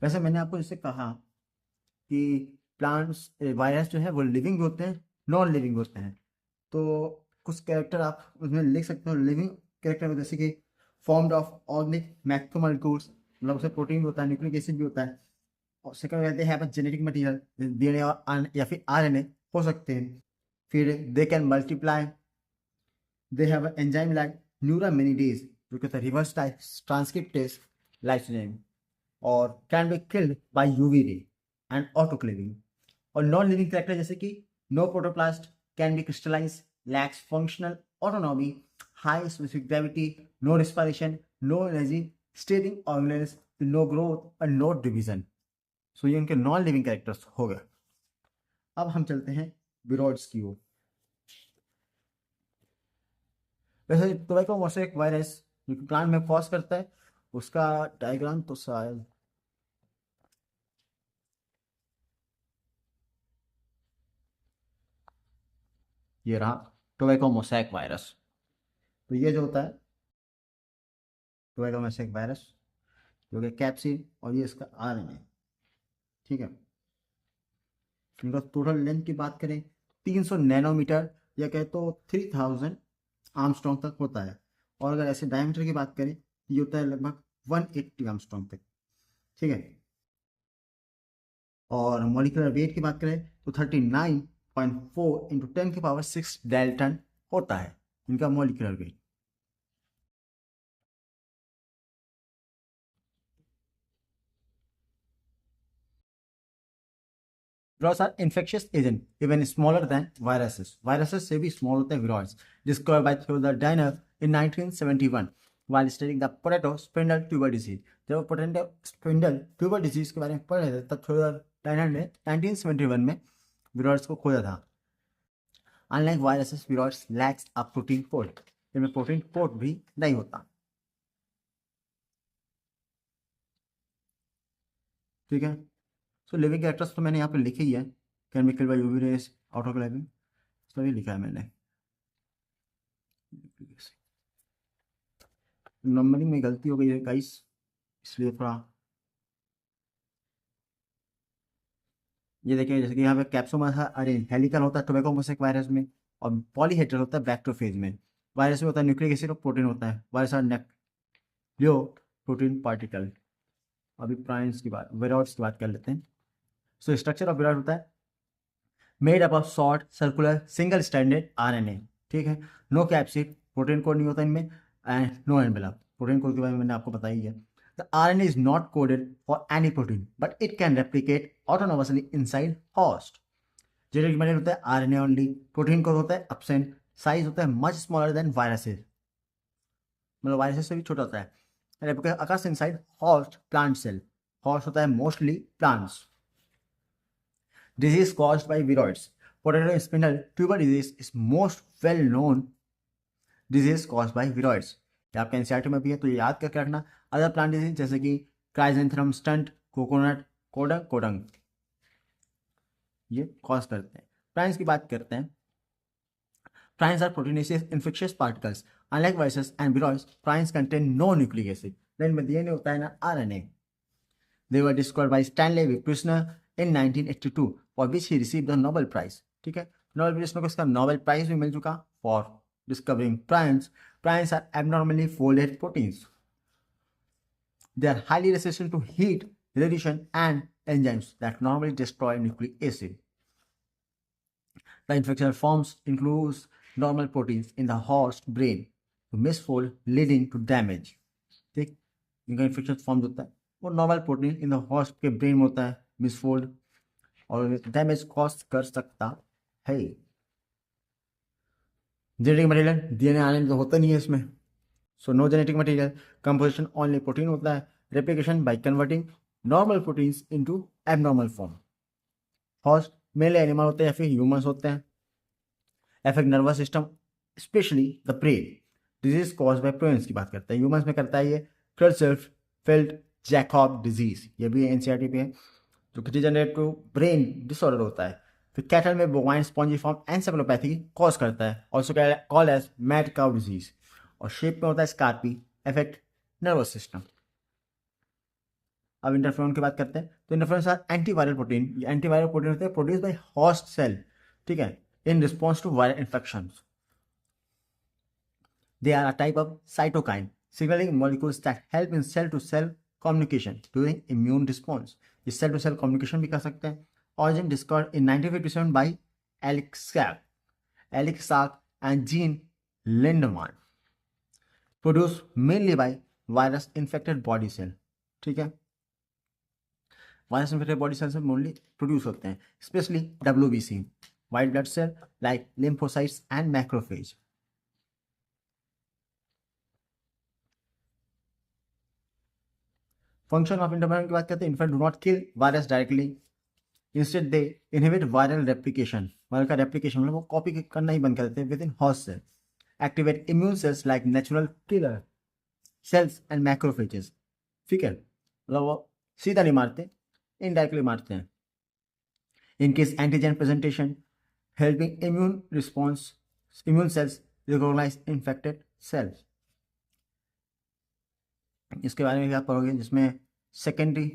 Speaker 1: वैसे मैंने आपको जैसे कहा कि प्लांट्स वायरस जो है वो लिविंग भी होते हैं, नॉन लिविंग होते हैं। तो कुछ कैरेक्टर आप उसमें लिख सकते हो लिविंग कैरेक्टर में, जैसे कि फॉर्म्ड ऑफ ऑर्गेनिक मैक्रोमोलेक्यूल्स, मतलब उसमें प्रोटीन भी होता है, न्यूक्लिक एसिड भी होता है। और सेकंड कहते हैं जेनेटिक मटेरियल, DNA और या फिर RNA हो सकते हैं। फिर they can multiply, they have enzyme like neuraminidase, जो कहते हैं रिवर्स ट्रांसक्रिप्टेज लाइसोजाइम, और can be killed by UV ray and autoclaving. और नॉन लिविंग कैरेक्टर जैसे कि no protoplast, can be crystallize, lacks functional autonomy, high specific gravity, no respiration, no energy, स्टेटिंग organelles, no growth और no division. So ये उनके non living characters हो गए। अब हम चलते हैं विरोइड्स की ओर। वैसे टोबैको मोसेक वायरस जो कि प्लांट में कॉज करता है, उसका डायग्राम तो शायद ये रहा, टोबैको मोसैक वायरस। तो ये जो होता है टोबैको मोसैक वायरस, जो कि कैप्सिड और ये इसका RNA, ठीक है। इनका टोटल लेंथ की बात करें 300 नैनोमीटर या कहे तो 3000 आर्मस्ट्रॉन्ग तक होता है। और अगर ऐसे डायमीटर की बात करें, ये होता है लगभग 180 आर्मस्ट्रॉन्ग तक, ठीक है। और मॉलिक्यूलर वेट की बात करें तो 39.4 इंटू 10⁶ डेल्टन होता है इनका molecular weight. Viroids are infectious agent even smaller than viruses. Viruses से भी small होते हैं viroids. Discovered by Theodor Diner in 1971 while studying the potato spindle tuber disease. जब वो potato spindle tuber disease के बारे में पढ़ रहे थे तब Theodor Diner ने 1971 में viroids को खोजा था। Unlike viruses, viroids lacks a protein coat. इनमें protein coat भी नहीं होता, ठीक है। सो लिविंग कैरेक्टर्स तो मैंने यहाँ पे लिखे ही है, can be killed by UV rays, autoclaving, सभी लिखा है मैंने। नंबरिंग में गलती हो गई है गाइस, इसलिए थोड़ा ये देखिए, जैसे कि यहाँ पे कैप्सोमस अरे हेलिकल होता है टोबैको मोसैक वायरस में, और पॉलीहेड्रल होता है बैक्टीरियोफेज में। वायरस में होता है न्यूक्लिक एसिड और प्रोटीन होता है। वायरस और न्यूक्लियो प्रोटीन पार्टिकल। अभी प्राइम्स की बात, विरोइड्स की बात कर लेते हैं। सो स्ट्रक्चर ऑफ विरोइड होता है made up of short circular single standard RNA, ठीक है। नो कैप्सिड, प्रोटीन कोड नहीं होता इनमें, and no envelope, protein coat के बारे में मैंने आपको बताई है। The RNA is not coded for any protein, but it can replicate autonomously inside host. Genetic material होता है RNA ओनली, प्रोटीन कोड होता है एब्सेंट, साइज होता है मच स्मॉलर देन वायरसेस, मतलब वायरसेस से भी छोटा होता है। Replicate occurs inside host plant cell, host होता है mostly plants. Disease caused by viroids. Potato spindle tuber disease is most well known disease caused by viroids. ये आपके एनसीईआरटी में भी है तो ये याद करके रखना। अदर प्लांट डिजीज जैसे कि क्राइजेंथेरम स्टंट, कोकोनट, कोडंग कोडंग, ये कॉज करते हैं। प्राइन्स की बात करते हैं। Prions are proteinaceous infectious particles. Unlike viruses and viroids, prions contain no nucleic acid, लेकिन में DNA होता है ना RNA। They were discovered by Stanley Krishner in 1982 for which he received the Nobel Prize, ठीक है। नोबेल पीस में इसका Nobel prize भी मिल चुका for discovering primes. Prions are abnormally folded proteins. They are highly resistant to heat, radiation, and enzymes that normally destroy nucleic acid. The infectious forms include normal proteins in the host brain to misfold, leading to damage. ठीक, इनका infection form होता है वो normal protein in the host के brain में होता है, मिसफोल्ड और डैमेज कॉज कर सकता है. जेनेटिक मटेरियल डीएनए आरएनए तो होता नहीं है इसमें. So no genetic material, composition only protein होता है. Replication by converting normal proteins into abnormal form. Host mainly animal होते हैं या फिर ह्यूमंस होते हैं. Affect nervous system specially the brain. Disease cause by prions की बात करते हैं. ह्यूमंस में करता है ये क्रेल्सेल्फ जैकॉब डिजीज, ये भी एनसीईआरटी पे है, जो कि डिजेनरेटिव ब्रेन डिसऑर्डर होता है. फिर कैटल में बोवाइन स्पॉन्जिफॉर्म एनसेफेलोपैथी कॉज करता है, also called as mad cow disease. और शेप में होता है स्कार्पी, एफेक्ट नर्वस सिस्टम. अब इंटरफेरोन की बात करते हैं तो इंटरफेरोन आर एंटीवायरल प्रोटीन. ये एंटीवायरल प्रोटीन होते हैं प्रोड्यूस बाय होस्ट सेल, ठीक है, in response to viral infections. They are a type of cytokine signaling molecules that help in cell-to-cell communication during immune response. ये cell to cell communication भी कर सकते हैं. Origin discovered in 1957 by Alex Salk and Jean Lindemann. Produced mainly by virus infected body cell. ठीक है, virus infected body cell से मोनली produce होते हैं, specially WBC, white blood cell like lymphocytes and macrophage. Function of interferon की बात करते हैं. In fact do not kill virus directly, instead they inhibit viral replication. Viral का रेप्लिकेशन मतलब वो कॉपी करना ही बंद कर देते हैं within host cell. Activate immune cells like natural killer cells and macrophages. ठीक है, मतलब वो सीधा नहीं मारते, इनडायरेक्टली मारते हैं. Enhance antigen presentation helping immune response, immune cells recognise infected cells. इसके बारे में क्या पढ़ोगे, जिसमें सेकेंडरी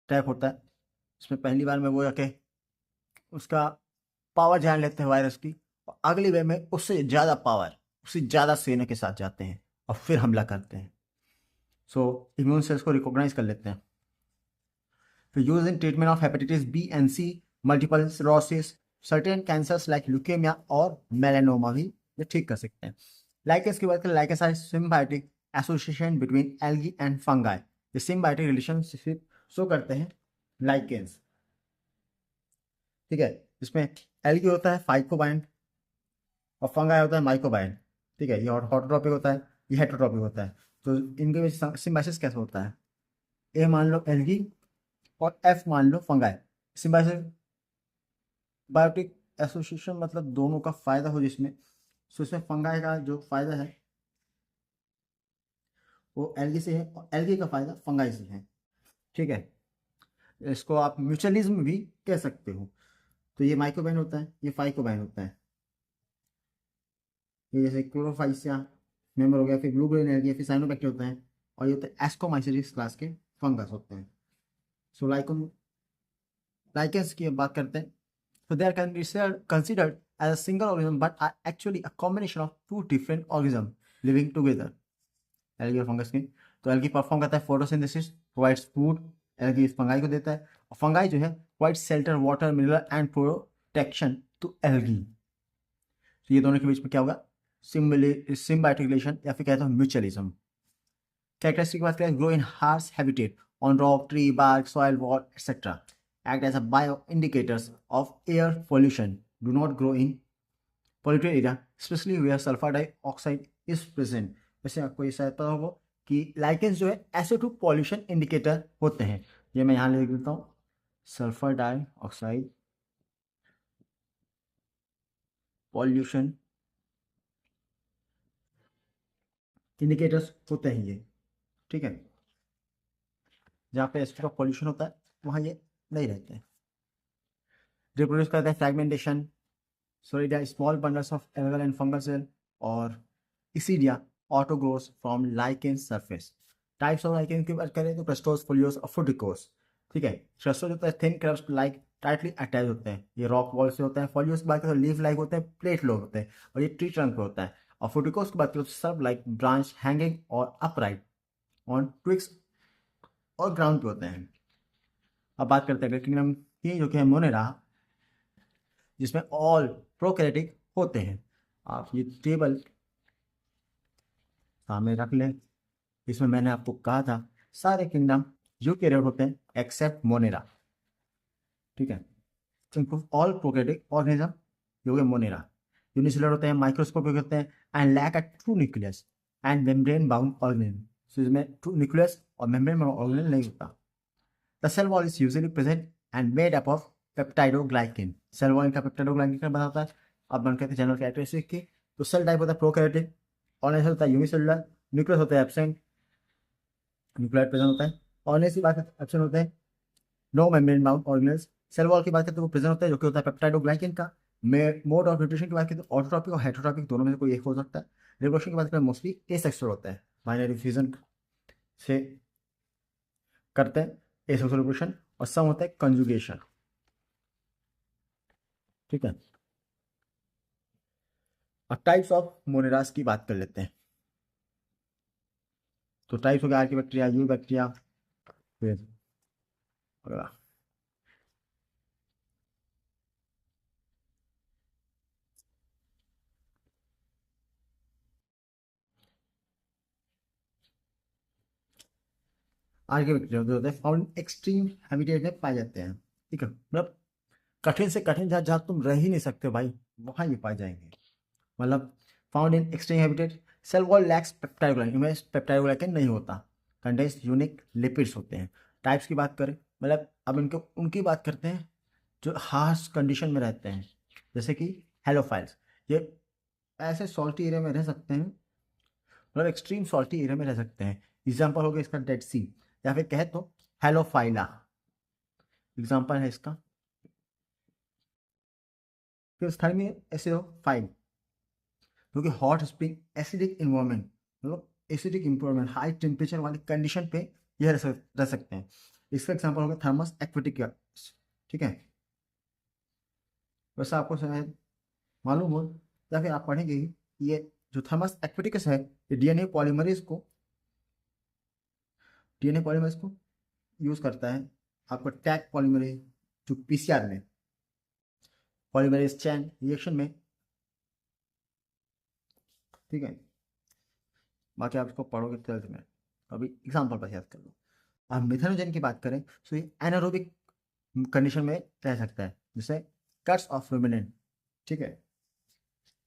Speaker 1: टाइप होता है. इसमें पहली बार में वो जाके उसका पावर जान लेते हैं वायरस की, और अगली बार में उससे ज़्यादा पावर, उससे ज़्यादा सेना के साथ जाते हैं और फिर हमला करते हैं. सो इम्यून सेल्स को रिकॉग्नाइज कर लेते हैं. फिर use in treatment of hepatitis B and C, multiple sclerosis, certain cancers like leukaemia और मेलानोमा भी ये ठीक कर सकते हैं. लाइकेंस की बात करें, lichens are symbiotic association between algae and fungi. ये सिम्बायोटिक रिलेशनशिप शो करते हैं लाइकेंस. ठीक है, इसमें एल्गी होता है फाइकोबाइंड और फंगाई होता है माइकोबाइंड. ठीक है, ये ऑटोट्रॉपिक होता है, ये हेटेरोट्रॉपिक होता है. तो इनके बीच सिम्बायोसिस कैसे होता है, ए मान लो एल्गी और एफ मान लो फंगाई. सिम्बायोसिस बायोटिक एसोसिएशन मतलब दोनों का फायदा हो जिसमें. सो इसमें फंगाई का जो फायदा है वो एल्गी से है और एल्गी का फायदा फंगाई से है. ठीक है, इसको आप म्यूचुअलिज्म भी कह सकते हो. तो ये माइक्रोबाइन होता है, ये फाइकोबाइन होता है. ये जैसे क्लोरोफाइसिया मेंबर हो गया, फिर ब्लू ग्रेन एल्गी, फिर साइनोबैक्टीरिया होता है, और ये होते हैं एस्कोमाइसिस क्लास के फंगस होते हैं. सो लाइकेंस की बात करते हैं. So they are considered as a single organism but are actually a combination of two different organisms living together. Algae और फंगस की. तो एल्गी परफॉर्म करता है photosynthesis, provides food. Algae fungi को देता है, और फंगाई जो है provides shelter, water, mineral and protection to algae. तो ये दोनों के बीच में क्या होगा, सिम्बायोटिक रिलेशन या फिर कहते हैं म्यूचुअलिज्म. कैरेक्टरिस्टिक की बात करें, grow in harsh habitat on rock, tree, bark, soil, wall et cetera. Act as a bioindicators of air pollution. Do not grow in polluted area, especially where sulfur dioxide is present. वैसे आपको ये शायद पता होगा कि लाइकेंस जो है SO2 pollution indicator होते हैं. ये मैं यहाँ लिख देता हूँ, सल्फर डाइऑक्साइड पॉल्यूशन इंडिकेटर्स होते हैं ये. ठीक है, जहाँ पे SO2 का पॉल्यूशन होता है वहाँ ये नहीं रहते हैं. रिप्रोड्यूस करते हैं fragmentation, soredia small bundles of algal and fungal cell, और isidia outgrowths from lichen surface. Types of lichen की बात करें तो क्रेस्टोस, फोलियोस और फ्रूटिकोस. ठीक है, क्रेस्टोस होता है thin crust like tightly attach होते हैं। ये रॉक वॉल से होता है। फॉलियोस की बात करें तो लीफ लाइक होते हैं, प्लेट लोग होते हैं, और ये ट्री ट्रंक पे होता है। और फुटिकोस की बात करें तो सब लाइक ब्रांच हैंगिंग और अपराइट ऑन ट्विक्स और ग्राउंड पे होते हैं। अब बात करते हैं किंगडम की, जो कि है मोनेरा, जिसमें ऑल प्रोकैरियोटिक होते हैं। आप ये टेबल सामने रख लें। इसमें मैंने आपको कहा था सारे किंगडम यूकैरियोट होते हैं एक्सेप्ट मोनेरा, ठीक है। तो ऑल प्रोकैरियोटिक ऑर्गेनिज्म जो है मोनेरा यूनिसेलुलर होते हैं, माइक्रोस्कोपिक होते हैं, and lack a true nucleus and membrane bound organism. सो इसमें ट्रू न्यूक्लियस और मेम्ब्रेन बाउंड ऑर्गेनिज्म नहीं होता। The cell wall is usually present and made up of peptidoglycan. Cell wall इनका पेप्टाइडोग्लाइकिन का बना होता है। अब बात करते हैं जनरल कैरेक्टरिस्टिक की। तो सेल टाइप होता है प्रोकैरियोटिक, ऑर्गेनिज्म होता है यूनिसेलुलर, न्यूक्लियस होता है एब्सेंट, न्यूक्लियर प्रेजेंट होता है, ऑर्गेनिज्म की बात एब्सेंट होते हैं, no membrane bound organism. Cell wall की बात करें तो वो प्रेजेंट होता है, जो कि होता है पेप्टाइडोग्लाइकिन का। मोड ऑफ न्यूट्रिशन की बात करें तो ऑटोट्रॉपिक और हेटरोट्रॉपिक दोनों में से कोई एक हो सकता है। रिप्रोडक्शन की बात करें मोस्टली एसेक्सुअल होता है, बाइनरी फ्यूजन से करते हैं एसेक्सुअल रिप्रोडक्शन, और सम होता है कंजुगेशन, ठीक है। अब टाइप्स ऑफ मोनेरास की बात कर लेते हैं। तो टाइप्स हो गया आर्की बैक्टीरिया, यू बैक्टीरिया, फिर अगला आर्की बैक्टीरिया जो होते हैं फाउंड एक्सट्रीम हैबिटेट में पाए जाते हैं, ठीक है। मतलब कठिन से कठिन जहाँ जहाँ तुम रह ही नहीं सकते भाई, वहाँ ये पाए जाएंगे। मतलब found in extreme habitat. Cell wall lacks peptidoglycan, इनमें पेप्टाइडोग्लाइकिन नहीं होता। कंटेन्स यूनिक लिपिड्स होते हैं। टाइप्स की बात करें, मतलब अब इनको उनकी बात करते हैं जो हार्श कंडीशन में रहते हैं, जैसे कि हेलोफाइल्स। ये ऐसे सॉल्टी एरिया में रह सकते हैं, मतलब एक्सट्रीम सॉल्टी एरिया में रह सकते हैं। एग्जाम्पल हो गया इसका डेड सी, या फिर कहे तो हेलोफाइला एग्जाम्पल है इसका। फिर स्थान में एसिडोफाइल, जो कि हॉट स्प्रिंग एसिडिक इन्वायरमेंट, मतलब एसिडिक इन्वायरमेंट हाई टेम्परेचर वाली कंडीशन पे यह रह सकते हैं। इसका एग्जाम्पल होगा थर्मस एक्वेटिका, ठीक है। वैसे आपको शायद मालूम हो या फिर आप पढ़ेंगे ही, ये जो थर्मस एक्वेटिकस है, ये डीएनए पॉलीमरेज को यूज करता है। आपको टैग पॉलीमरेज जो पीसीआर में पॉलीमरेज चैन रिएक्शन में, ठीक है। बाकी आप इसको पढ़ोगे 12th में, अभी एग्जाम्पल पर याद कर लो। अब मिथेनोजन की बात करें तो ये एनारोबिक कंडीशन में रह सकता है, जैसे कट्स ऑफ रुमिनेंट, ठीक है।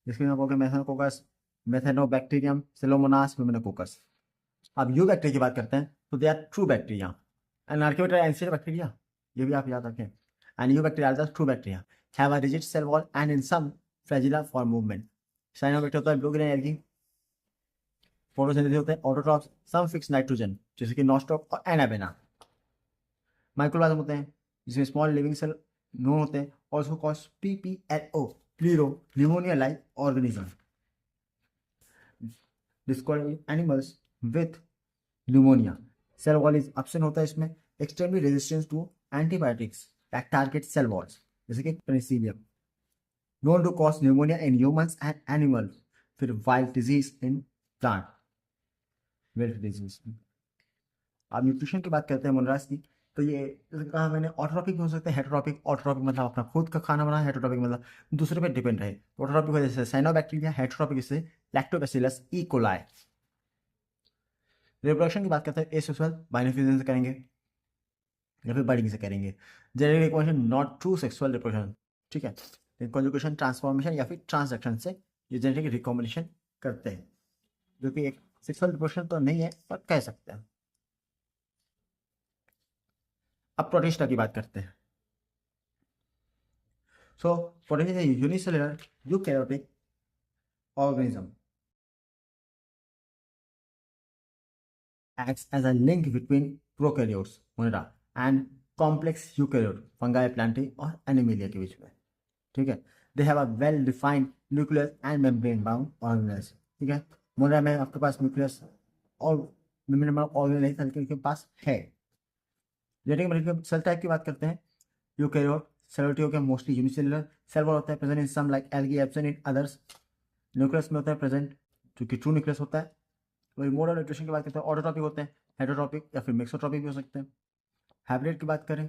Speaker 1: जिसके में आपको मेथेनोकोकस, मेथेनोबैक्टीरियम, सिलोमोनास, रुमिनोकोकस। अब यू बैक्टीरिया की बात करते हैं तो they are true bacteria and archaebacteria ancient bacteria, ये भी आप याद रखें। And eubacteria are the true bacteria have a rigid cell wall and in some flagella for movement. Cyanobacteria होता है ब्लू ग्रीन एल्गी, फोटोसिंथेसिस होते हैं autotrophs, सम fix nitrogen जैसे कि नॉस्ट्रॉप और एनाबेना। माइक्रोप्लाज्म होते हैं जिसमें स्मॉल लिविंग सेल नो होते हैं, और उसको cause PPLO, pleuropneumonia like organism. डिस्कॉर्ड animals with pneumonia, cell wall is absent होता है इसमें, extremely resistance to antibiotics that target cell walls, जैसे कि penicillium, known to cause pneumonia in humans and animals। फिर wilt disease in plant, wilt disease. अब nutrition की बात करते हैं मोनरास की, तो ये जैसे कहा मैंने ऑटोट्रॉपिक भी हो सकते हैं, हेटरोट्रॉपिक। ऑटोट्रॉपिक मतलब अपना खुद का खाना बनाना, हेटरोट्रॉपिक मतलब दूसरे पे डिपेंड रहे। ऑटोट्रॉपिक वजह से साइनोबैक्टीरिया, हेटरोट्रॉपिक से लैक्टोबैसिलस ई. रिप्रोडक्शन की बात करते हैं एसेक्सुअल बाइनोफ्यूजन से करेंगे या फिर बर्डिंग से करेंगे। Genetic recombination not true sexual reproduction, ठीक है। कॉन्जुगेशन, ट्रांसफॉर्मेशन या फिर ट्रांसएक्शन से ये जेनेटिक रिकॉम्बिनेशन करते हैं, जो कि एक सेक्सुअल रिप्रोडक्शन तो नहीं है पर कह सकते हैं। अब प्रोटिस्टा की बात करते हैं। So protista is unicellular eukaryotic organism acts as a link between prokaryotes monera and complex eukaryote fungi, plantae और animalia के बीच में, ठीक है। They have a well defined nucleus and membrane bound organelles, ठीक है। मोनेरा में आपके पास न्यूक्लियस और मेम्ब्रेन बाउंड ऑर्गेनेल नहीं था, लेकिन उनके पास है। जेनेटिक मॉलिक्यूलर सेल टाइप की बात करते हैं यूकैरियोट, सेलुलरिटी हो गया मोस्टली यूनिसेलुलर, सेल वॉल होता है present in some like algae, absent in others. Nucleus में होता है प्रेजेंट, जो कि ट्रू न्यूक्लियस होता है। वही मोड ऑफ न्यूट्रिशन की बात करते हैं, ऑटोट्रॉपिक होते हैं, हेटरोट्रॉपिक या फिर मिक्सोट्रॉपिक भी हो सकते हैं। हाइब्रिड की बात करें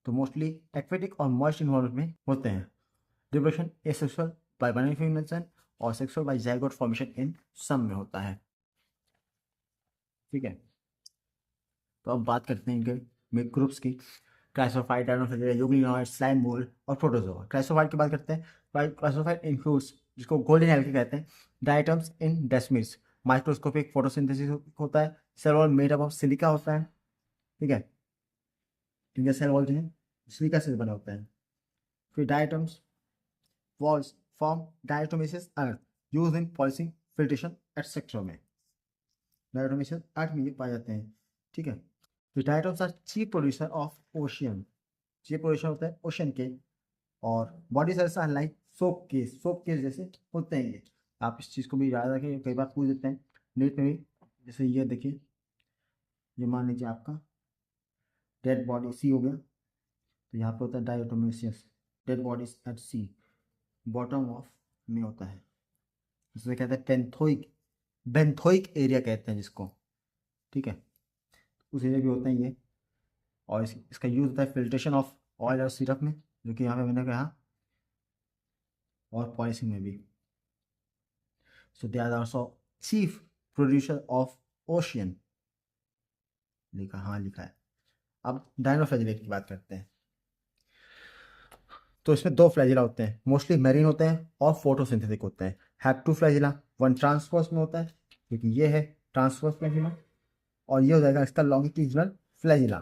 Speaker 1: तो मोस्टली एक्वेटिक और मॉइस्ट इन्वायरमेंट में होते हैं। रिप्रोडक्शन एसेक्सुअल बाय बाइनरी फीमेल और sexual by zygote formation in some में होता है। ठीक है, तो अब बात करते हैं इनके ग्रुप्स की। Chrysophytes, dinoflagellates, euglenoids, slime mould और प्रोटोजोआ। क्लासिफाइड की बात करते हैं, क्लासिफाइड इंक्लूड्स, जिसको गोल्डन एल्गी कहते हैं, diatoms and desmids, microscopic photosynthesis होता है, cell wall made up of silica होता है। ठीक है, इनके सेल वॉल जो है सिलिका से बना होता है। फिर diatoms walls form diatomaceous earth use in polishing filtration etcetera में। डायटोमिसिस अर्थ में ये पाए जाते हैं। ठीक है, फिर diatoms are chief producer of ocean, chief producer होता है ओशन के। और body cells are like soap case जैसे होते हैं ये। आप इस चीज़ को भी याद रखें, कई बार पूछ देते हैं नीट में भी। जैसे ये देखिए, ये मान लीजिए आपका डेड बॉडी सी हो गया, तो यहाँ पे होता है diatomaceous, dead bodies at sea, bottom of में होता है, जिसे कहते हैं बेंथोइक एरिया कहते हैं जिसको। ठीक है, उस एरिया भी होते हैं ये। और इसका यूज़ होता है फिल्ट्रेशन ऑफ ऑयल और सिरप में, जो कि यहाँ पे मैंने कहा, और पॉलिशिंग में भी। So they are also chief producer of ocean, लिखा, हाँ लिखा है। अब डायनोफ्लैजिलेट की बात करते हैं। तो इसमें दो फ्लैजिला होते हैं, मोस्टली मैरीन होते हैं और फोटोसिंथेटिक होते हैं। Have two flagella, one transverse में होता है, क्योंकि ये है ट्रांसवर्स फ्लैजिला, और ये हो जाएगा इसका longitudinal flagella.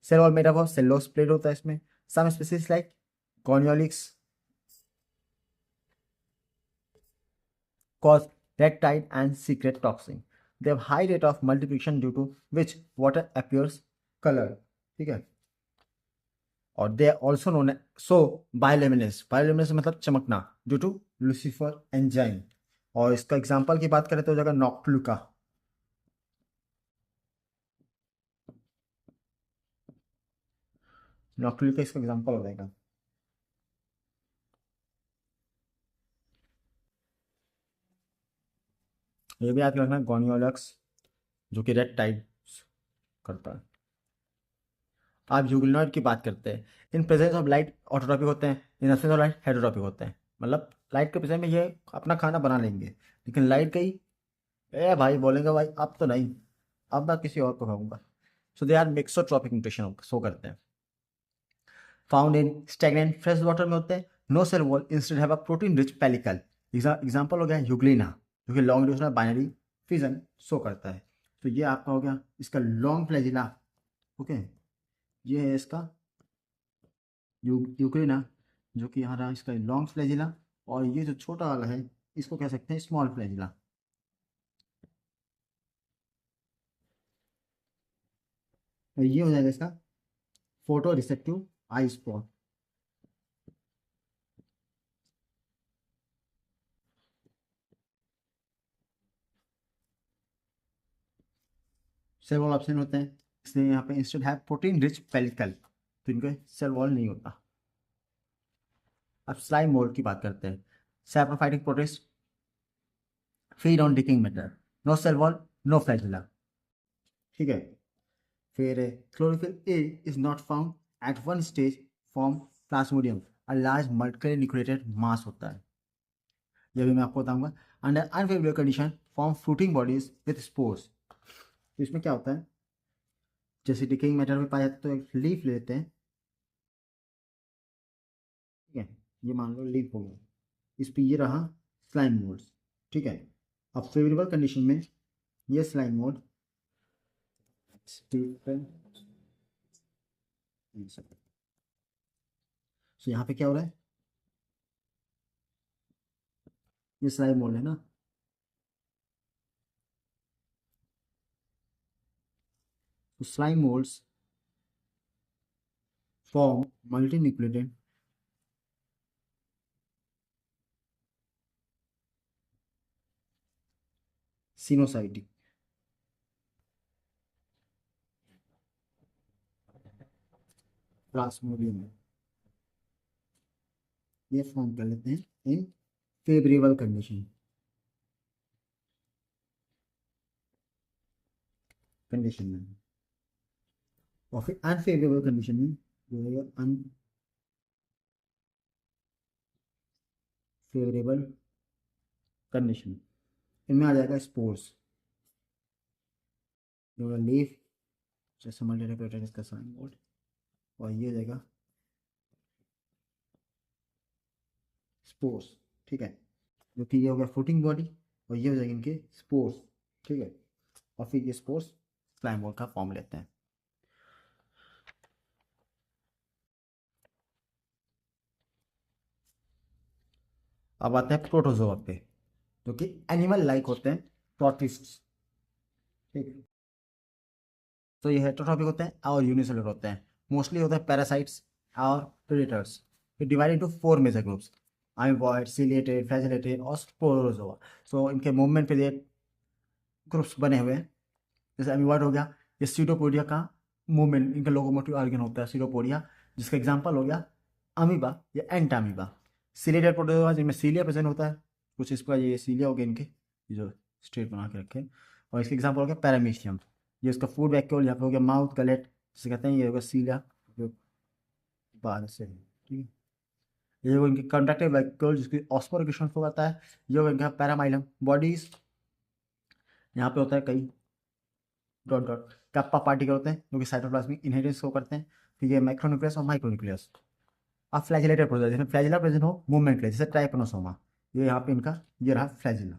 Speaker 1: Cell wall made up of cellulose plate होता है इसमें। Some species like gonyaulax cause red tide and secret toxin. They have high rate of multiplication due to which water appears colored. ठीक है, और they are also known so bioluminescence, bioluminescence मतलब चमकना, due to luciferase enzyme. और इसका example की बात करें तो हो जाएगा नॉक्टिलुका। नॉक्टिलुका इसका एग्जांपल हो जाएगा। ये भी याद रखना, गोनियोलक्स, जो कि रेड टाइड करता है। आप यूग्लिनॉइड की बात करते हैं। In presence of light autotrophic होते हैं, in absence of light heterotrophic होते हैं। मतलब लाइट के प्रेजेंस में ये अपना खाना बना लेंगे, लेकिन लाइट गई, ए भाई बोलेंगे भाई अब तो नहीं, अब मैं किसी और को खाऊंगा। So they are mixotrophic nutrition show करते हैं। Found in stagnant fresh water में होते हैं। No cell wall, instead have a protein rich pellicle. Example हो गया यूग्लिना, जो कि long duration binary fission show करता है। तो ये आपका हो गया इसका लॉन्ग फ्लैजिला। ओके, ये है इसका यूक्रेना, जो कि यहाँ रहा इसका लॉन्ग फ्लैजिला। और ये जो छोटा वाला है, इसको कह सकते हैं स्मॉल फ्लैजिला। और ये हो जाएगा इसका फोटो रिसेप्टिव आई स्पॉट। सेल वॉल ऑप्शन होते हैं, इसलिए यहाँ पे इंस्टेड है प्रोटीन रिच पेलिकल, तो इनका सेल वॉल नहीं होता। अब स्लाइम मोल्ड की बात करते हैं। Saprophytic protist feed on decaying matter, no cell wall, no flagella. ठीक है, फिर chlorophyll a is not found at one stage form plasmodium, a large multiply nucleated mass होता है। ये भी मैं आपको बताऊंगा। Under unfavourable condition form fruiting bodies with spores. तो इसमें क्या होता है, जैसे डिकेइंग मैटर में पाया जाता है, तो एक लीफ लेते हैं। ठीक है, ये मान लो लीफ हो गया, इस पे ये रहा स्लाइम मोड्स। ठीक है, अब फेवरेबल कंडीशन में ये स्लाइम मोड तो यहाँ पे क्या हो रहा है, ये स्लाइम मोड है ना। तो slime modes form multinucleated coenocytic. Plasmodium है, ये फॉर्म कर लेते हैं इन फेवरेबल कंडीशन में, और फिर अनफेवरेबल कंडीशन में जो है अनफेवरेबल कंडीशन, इनमें आ जाएगा स्पोर्स, जो लीफ जैसे मल्टीरेप्रेटेड इसका साइन बोर्ड, और ये हो जाएगा स्पोर्स। ठीक है, जो कि ये हो गया फ्रूटिंग बॉडी, और ये हो जाएगा इनके स्पोर्स। ठीक है, और फिर ये स्पोर्स स्लाइम बोर्ड का फॉर्म लेते हैं। अब आते हैं प्रोटोजोआ पे, जो कि एनिमल लाइक होते हैं, प्रोटिस्ट। ठीक है, तो ये हेटेरोट्रॉपिक होते हैं और यूनिसेलुलर होते हैं, मोस्टली होते हैं पैरासाइट्स और प्रेडेटर्स। ये divide into 4 major groups, amoeboid, ciliated, flagellated और स्पोरोजोआ। सो इनके मूवमेंट पे ये ग्रुप्स बने हुए हैं। जैसे अमीबॉइड हो गया, ये सीटोपोडिया का मूवमेंट, इनका लोकोमोटिव ऑर्गन होता है सीटोपोडिया, जिसका एग्जांपल हो गया अमीबा या एंटामीबा। सिलिएटेड प्रोटोजोआ जिनमें सीलिया प्रेजेंट होता है, कुछ इस पर ये सीलिया हो गए इनके, ये जो स्ट्रेट बना के रखे हैं। और इसके एग्जांपल हो गया पैरामीशियम, ये उसका फूड वैक्यूल, यहाँ पे हो गया माउथ गलेट, जिसे कहते हैं, ये होगा सीलिया जो बाहर से है। ठीक है, ये होगा इनकी कंडक्टिव वैक्यूल जिसकी ऑस्मोरिगेशन को आता है। ये होगा इनका पैरामाइलम बॉडीज, यहाँ पे होता है कई डॉट डॉट कैप्पा पार्टिकल होते हैं जो कि साइटोप्लाज्मिक इनहेरिटेंस को करते हैं। फिर ये मैक्रोन्यूक्लियस और माइक्रोन्यूक्लियस। अब फ्लैजिलेटेड प्रोसेस, जिसमें फ्लैजिला प्रेजेंट हो मूवमेंट के लिए, जैसे ट्राइपेनोसोमा, ये यहाँ पे इनका ये रहा फ्लैजिला।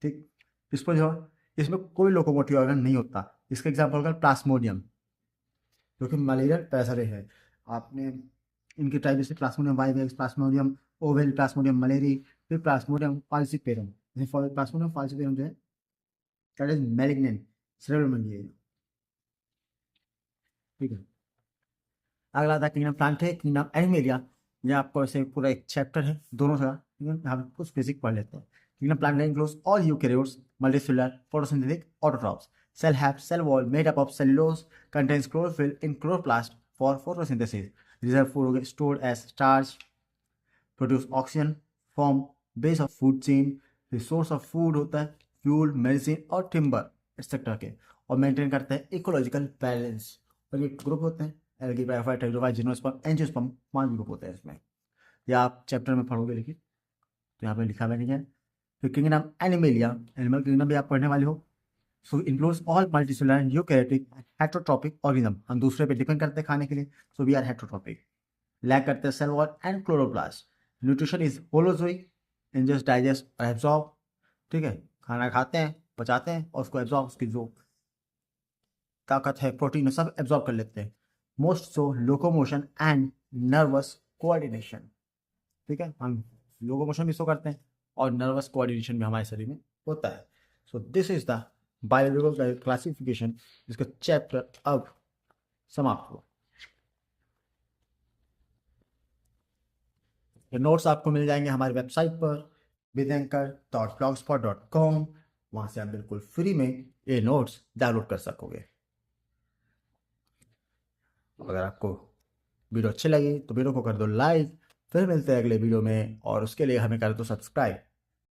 Speaker 1: ठीक, इस पर जो इसमें कोई लोकोमोटिव ऑर्गन नहीं होता, इसका एग्जाम्पल होगा प्लाज्मोडियम, जो कि मलेरियल पैसरे है। आपने इनके टाइप जैसे Plasmodium vivax, Plasmodium oval, Plasmodium malariae, फिर प्लाज्मोडियम फाल्सिपेरम। जैसे प्लाज्मोडियम फाल्सिपेरम जो है that is malignant cerebral malaria. ठीक है, अगला था किंगडम प्लांट है, किंगडम एनिमेलिया। ये आपको ऐसे पूरा एक चैप्टर है दोनों का, हम कुछ बेसिक पढ़ लेते हैं। Kingdom plant includes all eukaryotes, multicellular, photosynthetic autotrophs. Cell have cell wall made up of cellulose, contains chlorophyll in chloroplast for photosynthesis. Reserve food stored as starch, produce oxygen, form base of food chain, source of food होता है fuel, medicine और timber etcetera के, और maintain करते हैं ecological balance. और ये group होते हैं algae, bryophyte, pteridophyte, gymnosperm, angiosperm, 5 group होते हैं इसमें। ये आप चैप्टर में पढ़ोगे, लेकिन तो यहाँ पे लिखा हुआ नहीं है। फिर किंगडम एनिमेलिया, एनिमल किंगडम भी आप पढ़ने वाले हो। So includes all multicellular eukaryotic heterotrophic organism, हम दूसरे पे डिपेंड करते हैं खाने के लिए, so we are heterotrophic. Lack करते हैं cell wall and chloroplast. Nutrition is holozoic, ingest, digest और एब्जॉर्ब। ठीक है, खाना खाते हैं, पचाते हैं, और उसको एब्जॉर्ब, उसकी जो ताकत है, प्रोटीन, सब एब्जॉर्ब कर लेते हैं। Most so locomotion and nervous coordination. ठीक है, हम लोकोमोशन भी शो करते हैं और नर्वस कोऑर्डिनेशन भी हमारे शरीर में होता है। So this is the biological classification, जिसका चैप्टर अब समाप्त हुआ। ये नोट्स आपको मिल जाएंगे हमारी वेबसाइट पर vidyakar.blogspot.com, वहाँ से आप बिल्कुल फ्री में ये नोट्स डाउनलोड कर सकोगे। अगर आपको वीडियो अच्छी लगी तो वीडियो को कर दो लाइक, फिर मिलते हैं अगले वीडियो में, और उसके लिए हमें कर दो सब्सक्राइब।